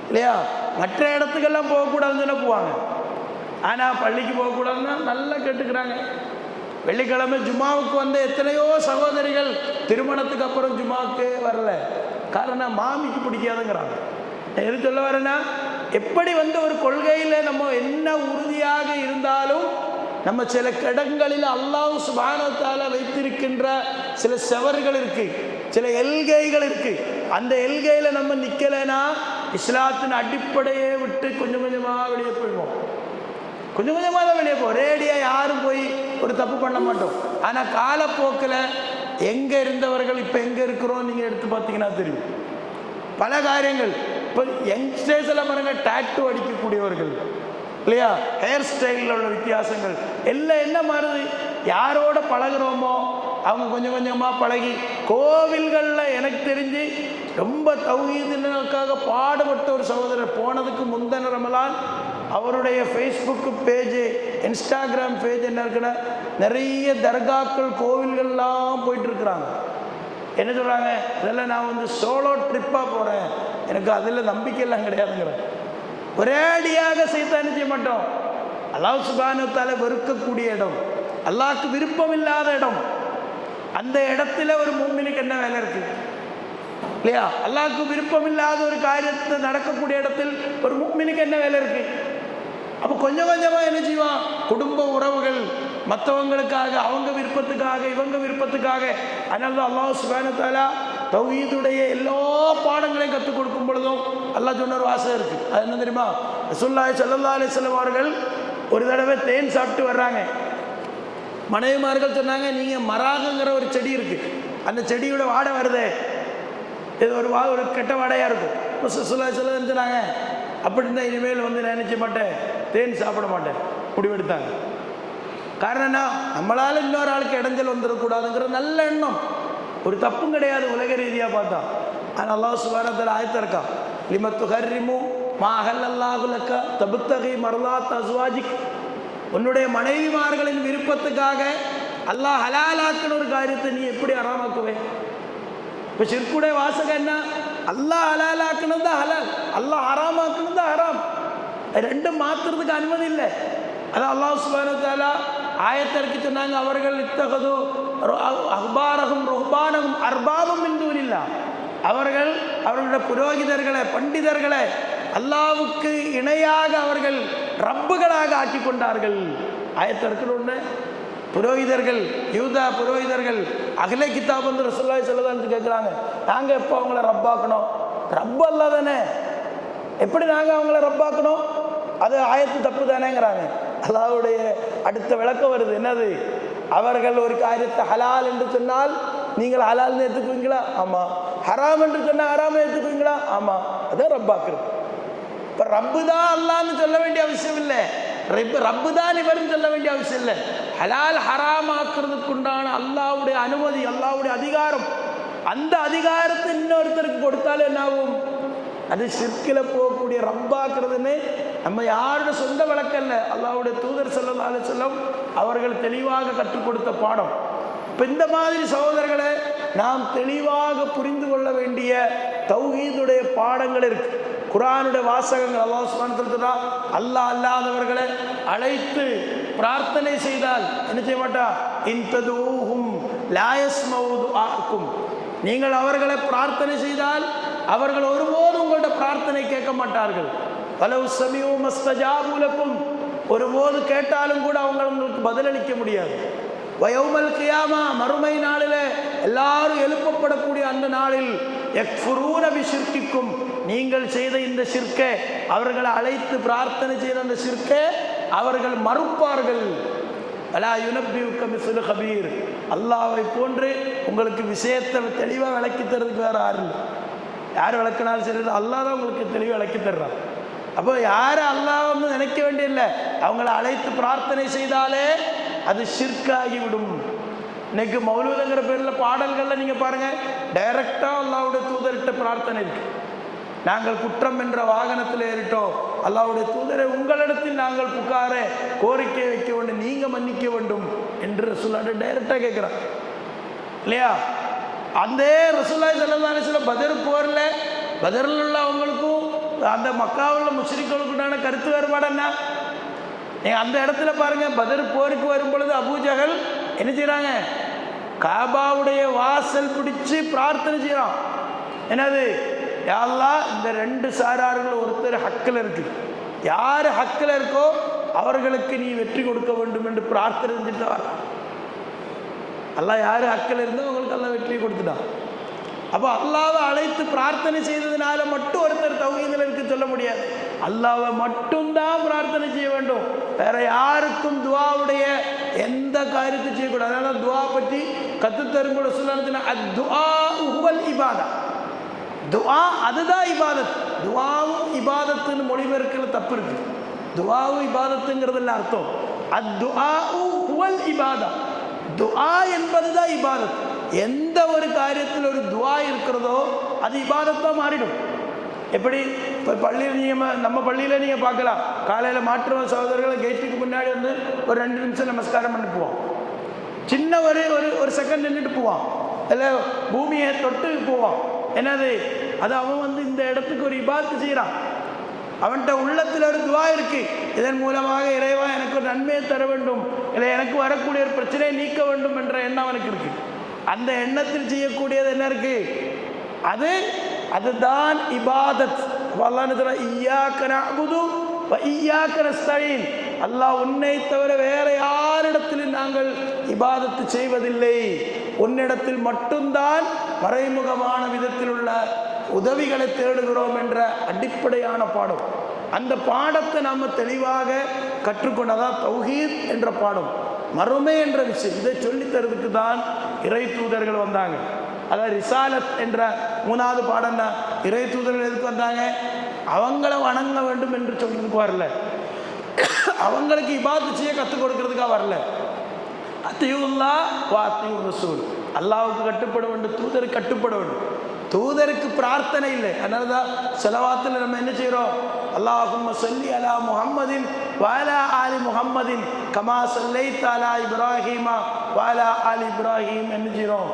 இல்லையா? மற்ற இடத்துக்கெல்லாம் போகக்கூடாதுன்னு சொல்ல போவாங்க, ஆனால் பள்ளிக்கு போகக்கூடாதுன்னா நல்லா கேட்டுக்கிறாங்க. வெள்ளிக்கிழமை ஜும்மாவுக்கு வந்த எத்தனையோ சகோதரிகள் திருமணத்துக்கு அப்புறம் ஜும்மாவுக்கு வரல. காரணம், மாமிக்கு பிடிக்காதுங்கிறாங்க. எது சொல்ல வரேன்னா, எப்படி வந்து ஒரு கொள்கையில் நம்ம என்ன உறுதியாக இருந்தாலும் நம்ம சில இடங்களில் அல்லாஹ் சுப்ஹானஹு வ தஆலா வைத்திருக்கின்ற சில செவர்கள் இருக்கு, சில எல்கைகள் இருக்கு. அந்த எல்கையில் நம்ம நிற்கலைன்னா இஸ்லாத்தின் அடிப்படையை விட்டு கொஞ்சம் கொஞ்சமாக வெளியே போயிடுவோம். கொஞ்சம் கொஞ்சமாக தான் வெளியே போவோம். ரேடியாக யாரும் போய் ஒரு தப்பு பண்ண மாட்டோம். ஆனால் காலப்போக்கில் எங்கே இருந்தவர்கள் இப்போ எங்கே இருக்கிறோம் நீங்கள் எடுத்து பார்த்தீங்கன்னா தெரியும். பல காரியங்கள் இப்போ யங்ஸ்டர்ஸில் பாருங்க, டாட்டூ அடிக்கக்கூடியவர்கள் இல்லையா, ஹேர் ஸ்டைலில் உள்ள வித்தியாசங்கள் எல்லாம் என்ன மாறுது? யாரோட பழகிறோமோ அவங்க கொஞ்சம் கொஞ்சமாக பழகி கோவில்களில் எனக்கு தெரிஞ்சு ரொம்ப தௌஹீதுக்காக பாடுபட்ட ஒரு சகோதரர் போனதுக்கு முந்தின ரமலான் அவருடைய ஃபேஸ்புக்கு பேஜு, இன்ஸ்டாகிராம் பேஜ் என்ன இருக்குன்னா, நிறைய தர்காக்கள் கோவில்கள்லாம் போயிட்டு இருக்கிறாங்க. என்ன சொல்கிறாங்க? இதெல்லாம் நான் வந்து சோலோ ட்ரிப்பாக போகிறேன், எனக்கு அதில் நம்பிக்கையெல்லாம் கிடையாதுங்கிறேன். ஒரேடியாக சைத்தானை செய்ய மாட்டோம். அல்லாஹ் சுப்ஹானஹு வ தஆலா வெறுக்கக்கூடிய இடம், அல்லாஹ்க்கு விருப்பம் இல்லாத இடம், அந்த இடத்துல ஒரு முஃமினுக்கு என்ன வேலை இருக்கு இல்லையா? அல்லாஹ்க்கு விருப்பம் இல்லாத ஒரு காரியத்தை நடக்கக்கூடிய இடத்தில் ஒரு முஃமினுக்கு என்ன வேலை இருக்கு? அப்போ கொஞ்சம் கொஞ்சமாக என்ன செய்வான்? குடும்ப உறவுகள் மற்றவங்களுக்காக, அவங்க விருப்பத்துக்காக, இவங்க விருப்பத்துக்காக. அதனால தான் அல்லாஹ் சுப்ஹானஹு வ தஆலா தௌஹீதுடைய எல்லா பாடங்களையும் கற்றுக் கொடுக்கும் பொழுதும் அல்லாஹ் சொன்ன ஒரு வாசகம் இருக்குது. அது என்ன தெரியுமா? ரசூலுல்லாஹி ஸல்லல்லாஹு அலைஹி வஸல்லம் அவர்கள் ஒரு தடவை தேன் சாப்பிட்டு வர்றாங்க. மனைவிமார்கள் சொன்னாங்க, நீங்கள் மராகுங்கிற ஒரு செடி இருக்குது, அந்த செடியோட வாடை வருது, இது ஒரு கெட்ட வாடையாக இருக்கும். ரசூலுல்லாஹி ஸல்லல்லாஹு அலைஹி வஸல்லம் சொன்னாங்க, அப்படின்னா இனிமேல் வந்து நினைச்ச மாட்டேன், தேன் சாப்பிட மாட்டேன் முடிவெடுத்தாங்க. காரணம் என்ன? நம்மளால் இன்னொரு ஆளுக்கு இடைஞ்சல் வந்துடக்கூடாதுங்கிற நல்ல எண்ணம், ஒரு தப்பும் கிடையாது உலக ரீதியாக பார்த்தா. ஆனால் அல்லாஹ் சுப்ஹானஹு வ தஆலா ஆயத்து இருக்கா, லிம துஹர்ரிமு மா அஹல்லல்லாஹு லக தப்தகி மர்லாத் அஸ்வாஜிக், உன்னுடைய மனைவிமார்களின் விருப்பத்துக்காக அல்லாஹ் ஹலாலாக்குன ஒரு காரியத்தை நீ எப்படி ஹராமாக்குவே? இப்போ ஷிர்க்குடைய வாசகம் என்ன? அல்லாஹ் ஹலாலாக்குனது தான் ஹலால், அல்லாஹ் ஹராமாக்குனது தான் ஹராம். ரெண்டும் மாற்றுறதுக்கு அனுமதி இல்லை. அதான் அல்லாஹ் சுப்ஹானஹு வ தஆலா ஆயத்திற்கு சொன்னாங்க, அவர்கள் இத்தகது அஹ்பாரஹும் ருஹ்பானஹும் அர்பாபம் மின் தூனில்லாஹ், அவர்கள் அவர்களுடைய புரோகிதர்களை பண்டிதர்களை அல்லாஹ்வுக்கு இணையாக அவர்கள் ரப்புகளாக ஆக்கி கொண்டார்கள். ஆயத்திற்கு ஒன்று புரோகிதர்கள், யூதா புரோகிதர்கள் அஹ்லே கிதாப் வந்து ரசூலுல்லாஹி ஸல்லல்லாஹு அலைஹி வஸல்லம் கேட்குறாங்க, நாங்கள் எப்போ அவங்கள ரப்பாக்கணும்? ரப்பு அல்லாஹ் தானே, எப்படி நாங்கள் அவங்கள ரப்பாக்கணும்? அது ஆயத்து தப்பு தானேங்கிறாங்க. அல்லாஹ்வுடைய அடுத்த விளக்கம் வருது, என்னது? அவர்கள் ஒரு காரியத்தை ஹலால் என்று சொன்னால் நீங்கள் ஹலால்னு ஏற்றுக்குவீங்களா? ஆமாம். ஹராம் என்று சொன்னால் ஹராம் ஏற்றுக்குவீங்களா? ஆமாம். அதான் ரப்பாக்குறது. இப்போ ரப்பு தான் அல்லான்னு சொல்ல வேண்டிய அவசியம் இல்லை, ரப்பு தான் இவரும் சொல்ல வேண்டிய அவசியம் இல்லை. ஹலால் ஹராம் ஆக்குறதுக்கு உண்டான அல்லாஹ்வுடைய அனுமதி, அல்லாஹ்வுடைய அதிகாரம், அந்த அதிகாரத்தை இன்னொருத்தருக்கு கொடுத்தாலும் என்ன ஆகும்? அது ஷிர்கில் போகக்கூடிய ரப்பாக்குறதுன்னு நம்ம யாரோட சொந்த வழக்கம் இல்லை, அல்லாஹ்வுடைய தூதர் ஸல்லல்லாஹு அலைஹி வஸல்லம் அவர்கள் தெளிவாக கற்றுக் கொடுத்த பாடம். இப்போ இந்த மாதிரி சகோதரர்களை நாம் தெளிவாக புரிந்து கொள்ள வேண்டிய தௌஹீதுடைய பாடங்கள் இருக்கு. குர்ஆனுடைய வாசகங்கள் அல்லாஹ் சுப்ஹானஹு வ தஆலா அல்லாஹ் அல்லாதவர்களை அழைத்து பிரார்த்தனை செய்தால் என்ன செய்ய மாட்டா? இன்ததூஹும் லா யஸ்மஊ துஆக்கும், நீங்கள் அவர்களை பிரார்த்தனை செய்தால் அவர்கள் ஒருபோதும் உங்களோட பிரார்த்தனை கேட்க மாட்டார்கள். வலவ் ஸமிஊ மஸ்தஜாபு லக்கும், ஒருபோது கேட்டாலும் கூட அவங்க உங்களுக்கு பதிலளிக்க முடியாது. வயௌமல் கியாமா, மறுமை நாளில் எல்லாரும் எழுப்பப்படக்கூடிய அந்த நாளில் யக்ஃபுரூன பிஷிர்கிக்கும், நீங்கள் செய்த இந்த ஷிர்கை, அவர்களை அழைத்து பிரார்த்தனை செய்த அந்த ஷிர்கை அவர்கள் மறுப்பார்கள். அலா யுனப்பியுக்க மிஸ்லு கபீர், அல்லாஹ்வை போன்று உங்களுக்கு விஷயத்தை தெளிவாக விளக்கி தர்றதுக்கு வேறு யாரும் இல்லை. யார் விளக்கினாலும் சரி, அல்லாஹ் தான் உங்களுக்கு தெளிவாக விளக்கி தர்றான். அப்போ யார் அல்லாஹ் வந்து நினைக்க வேண்டியதில்லை, அவங்களை அழைத்து பிரார்த்தனை செய்தாலே அது ஷிர்காகிவிடும். இன்னைக்கு மௌலூதுங்கிற பேரில் பாடல்களில் நீங்கள் பாருங்கள், டைரக்டாக அல்லாஹ்வுடைய தூதர்கிட்ட பிரார்த்தனை இருக்கு. நாங்கள் குற்றம் என்ற வாகனத்தில் ஏறிட்டோம், அல்லாஹ்வுடைய தூதரை உங்களிடத்தில் நாங்கள் புகாரை கோரிக்கை வைக்க வேண்டும், நீங்கள் மன்னிக்க வேண்டும் என்று ரசூலுல்லாஹ் டைரக்டாக கேட்குறான் இல்லையா? அந்த ரசூலுல்லாஹி ஸல்லல்லாஹு அலைஹி வஸல்லம் பதரில் உள்ள அவங்களுக்கும் அந்த மக்காவில் முஷ்ரிக்குகளுக்குண்டான கருத்து வேறுபாடு என்ன? நீங்கள் அந்த இடத்துல பாருங்கள், பதர் போருக்கு வரும் பொழுது அபூஜஹல் என்ன செய்கிறாங்க? காபாவுடைய வாசல் பிடிச்சு பிரார்த்தனை செய்கிறான். என்னது? யா அல்லாஹ், இந்த ரெண்டு சாரார்கள் ஒருத்தர் ஹக்கில் இருக்கு, யார் ஹக்கில் இருக்கோ அவர்களுக்கு நீ வெற்றி கொடுக்க வேண்டும் என்று பிரார்த்தனை செஞ்சுட்டு வரான். அல்லாஹ் யார் ஹக்கில் இருந்தோ அவங்களுக்கு எல்லாம் வெற்றியை கொடுத்துட்டான். அப்போ அல்லாஹ்வை அழைத்து பிரார்த்தனை செய்ததுனால மட்டும் ஒருத்தர் தௌஹீதில் இருக்க சொல்ல முடியாது. அல்லாஹ்வை மட்டும்தான் பிரார்த்தனை செய்ய வேண்டும், வேற யாருக்கும் துஆவுடைய எந்த காரியத்தை செய்யக்கூடாது. அதனால துஆ பற்றி கற்றுத்தரும் கூட சொல்லுன்னா, அத்துஆ ஹுவல் இபாதா, துஆ அதுதான் இபாதத். துஆவும் இபாதத்துன்னு மொழிபெயர்க்கல தப்பு இருக்கு. துஆவும் இபாதத்துங்கிறதுல அர்த்தம் அத்துஆ ஹுவல் இபாதா, துஆ என்பதுதான் இபாதத். எந்த ஒரு காரியத்தில் ஒரு துஆ இருக்கிறதோ அது இபாதத்தாக மாறிடும். எப்படி இப்போ பள்ளியில் நீங்கள் நம்ம பள்ளியில் நீங்கள் பார்க்கலாம், காலையில் மாற்று சகோதரர்களை கேட்டுக்கு முன்னாடி வந்து ஒரு 2 நிமிஷம் நமஸ்காரம் பண்ணி போவான், சின்ன ஒரு செகண்ட் நின்றுட்டு போவான், இல்லை பூமியை தொட்டு போவான். என்னது? அது அவன் வந்து இந்த இடத்துக்கு ஒரு இபாதத்து செய்கிறான், அவன்கிட்ட உள்ளத்தில் ஒரு துஆ இருக்கு, இதன் மூலமாக இறைவா எனக்கு ஒரு நன்மையை தர வேண்டும், இல்லை எனக்கு வரக்கூடிய ஒரு பிரச்சனையை நீக்க வேண்டும் என்ற எண்ணம் அவனுக்கு இருக்கு. அந்த எண்ணத்தில் செய்யக்கூடியது என்ன இருக்கு? அதுதான் இபாதத். அல்லாஹ் இய்யாக நஅ்புது வ இய்யாக நஸ்தஈன், அல்லாஹ் உன்னை தவிர வேற யாரிடத்திலும் நாங்கள் இபாதத்து செய்வதில்லை, உன்னிடத்தில் மட்டும்தான் மறைமுகமான விதத்தில் உள்ள உதவிகளை தேடுகிறோம் என்ற அடிப்படையான பாடம். அந்த பாடத்தை நாம் தெளிவாக கற்றுக்கொண்டதான் தௌஹீத் என்ற பாடம், மறுமை என்ற விஷயம். இதை சொல்லித்தரதுக்கு தான் இறை தூதர்கள் வந்தாங்க. அதாவது ரிசாலத் என்ற 3வது பாடம் தான். இறை தூதர்கள் எதுக்கு வந்தாங்க? அவங்கள வணங்க வேண்டும் என்று சொல்றதுக்கு வரல, அவங்களுக்கு இபாதத் செய்ய கற்றுக் கொடுக்கறதுக்காக வரல. அத்தியுல்லாஹ் வ அத்தியுர் ரசூல், அல்லாஹ்வுக்கு கட்டுப்பட வேண்டும், தூதருக்கு கட்டுப்பட வேண்டும். தூதருக்கு பிரார்த்தனை இல்லை. அதனாலதான் ஸலவாத்தில் நம்ம என்ன செய்கிறோம்? அல்லாஹும்ம ஸல்லி அலா முஹம்மதின் வஅலா ஆலி முஹம்மதின் கமா ஸல்லைத அலா இப்ராஹீமா வஅலா ஆலி இப்ராஹீம் என்ன செய்கிறோம்?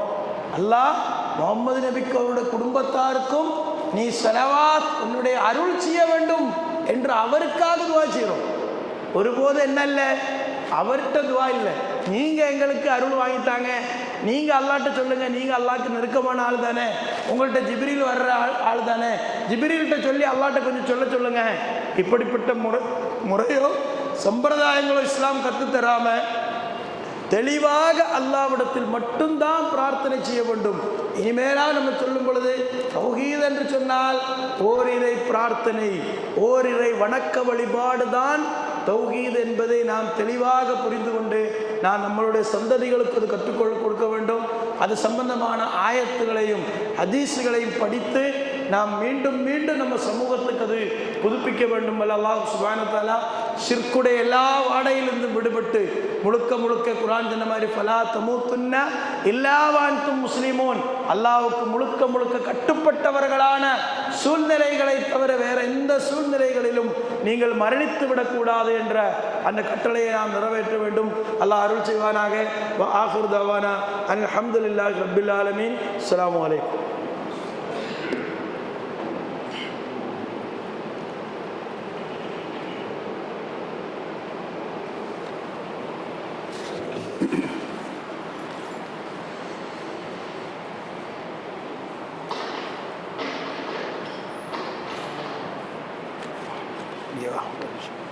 அல்லாஹ் முகமது நபிக்கு அவருடைய குடும்பத்தாருக்கும் நீ ஸலவாத் உன்னுடைய அருள் செய்ய வேண்டும் என்று அவருக்காக துவா செய்கிறோம். ஒருபோது என்ன இல்லை, அவர்கிட்ட துவா இல்லை, நீங்கள் எங்களுக்கு அருள் வாங்கித்தாங்க, நீங்கள் அல்லாட்ட சொல்லுங்க, நீங்கள் அல்லாஹ்க்கு நெருக்கமான ஆள் தானே, உங்கள்கிட்ட ஜிப்ரீல் வர்ற ஆள் தானே, ஜிப்ரீல்கிட்ட சொல்லி அல்லாட்ட கொஞ்சம் சொல்லுங்க. இப்படிப்பட்ட முறையோ சம்பிரதாயங்களோ இஸ்லாம் கற்றுத்தராம தெளிவாக அல்லாஹ்விடத்தில் மட்டும்தான் பிரார்த்தனை செய்ய வேண்டும். இனிமேலாக நம்ம சொல்லும் பொழுது தௌஹீத் என்று சொன்னால் ஓரிரை பிரார்த்தனை, ஓரிரை வணக்க வழிபாடு தான் தௌஹீத் என்பதை நாம் தெளிவாக புரிந்து கொண்டு நாம் நம்மளுடைய சந்ததிகளுக்கு அது கொடுக்க வேண்டும். அது சம்பந்தமான ஆயத்துகளையும் ஹதீஸுகளையும் படித்து நாம் மீண்டும் மீண்டும் நம்ம சமூகத்துக்கு அது புதுப்பிக்க வேண்டும். அல்லாஹ் சுப்ஹானஹு வ தஆலா ஷிர்க்குடைய எல்லா வாடையிலிருந்தும் விடுபட்டு முழுக்க குர்ஆன் சொன்ன மாதிரி ஃபலா தமூத்துன்ன இல்லா வ அன்தும் முஸ்லிமூன், அல்லாஹ்வுக்கு முழுக்க கட்டுப்பட்டவர்களான சூழ்நிலைகளை தவிர வேற எந்த சூழ்நிலைகளிலும் நீங்கள் மரணித்து விடக்கூடாது என்ற அந்த கட்டளையை நாம் நிறைவேற்ற வேண்டும். அல்லாஹ் அருள் செய்வானாக. வ ஆகிரு தவானா அல்ஹம்துலில்லாஹி ரப்பில் ஆலமீன். அஸ்ஸலாமு அலைக்கும். Yeah.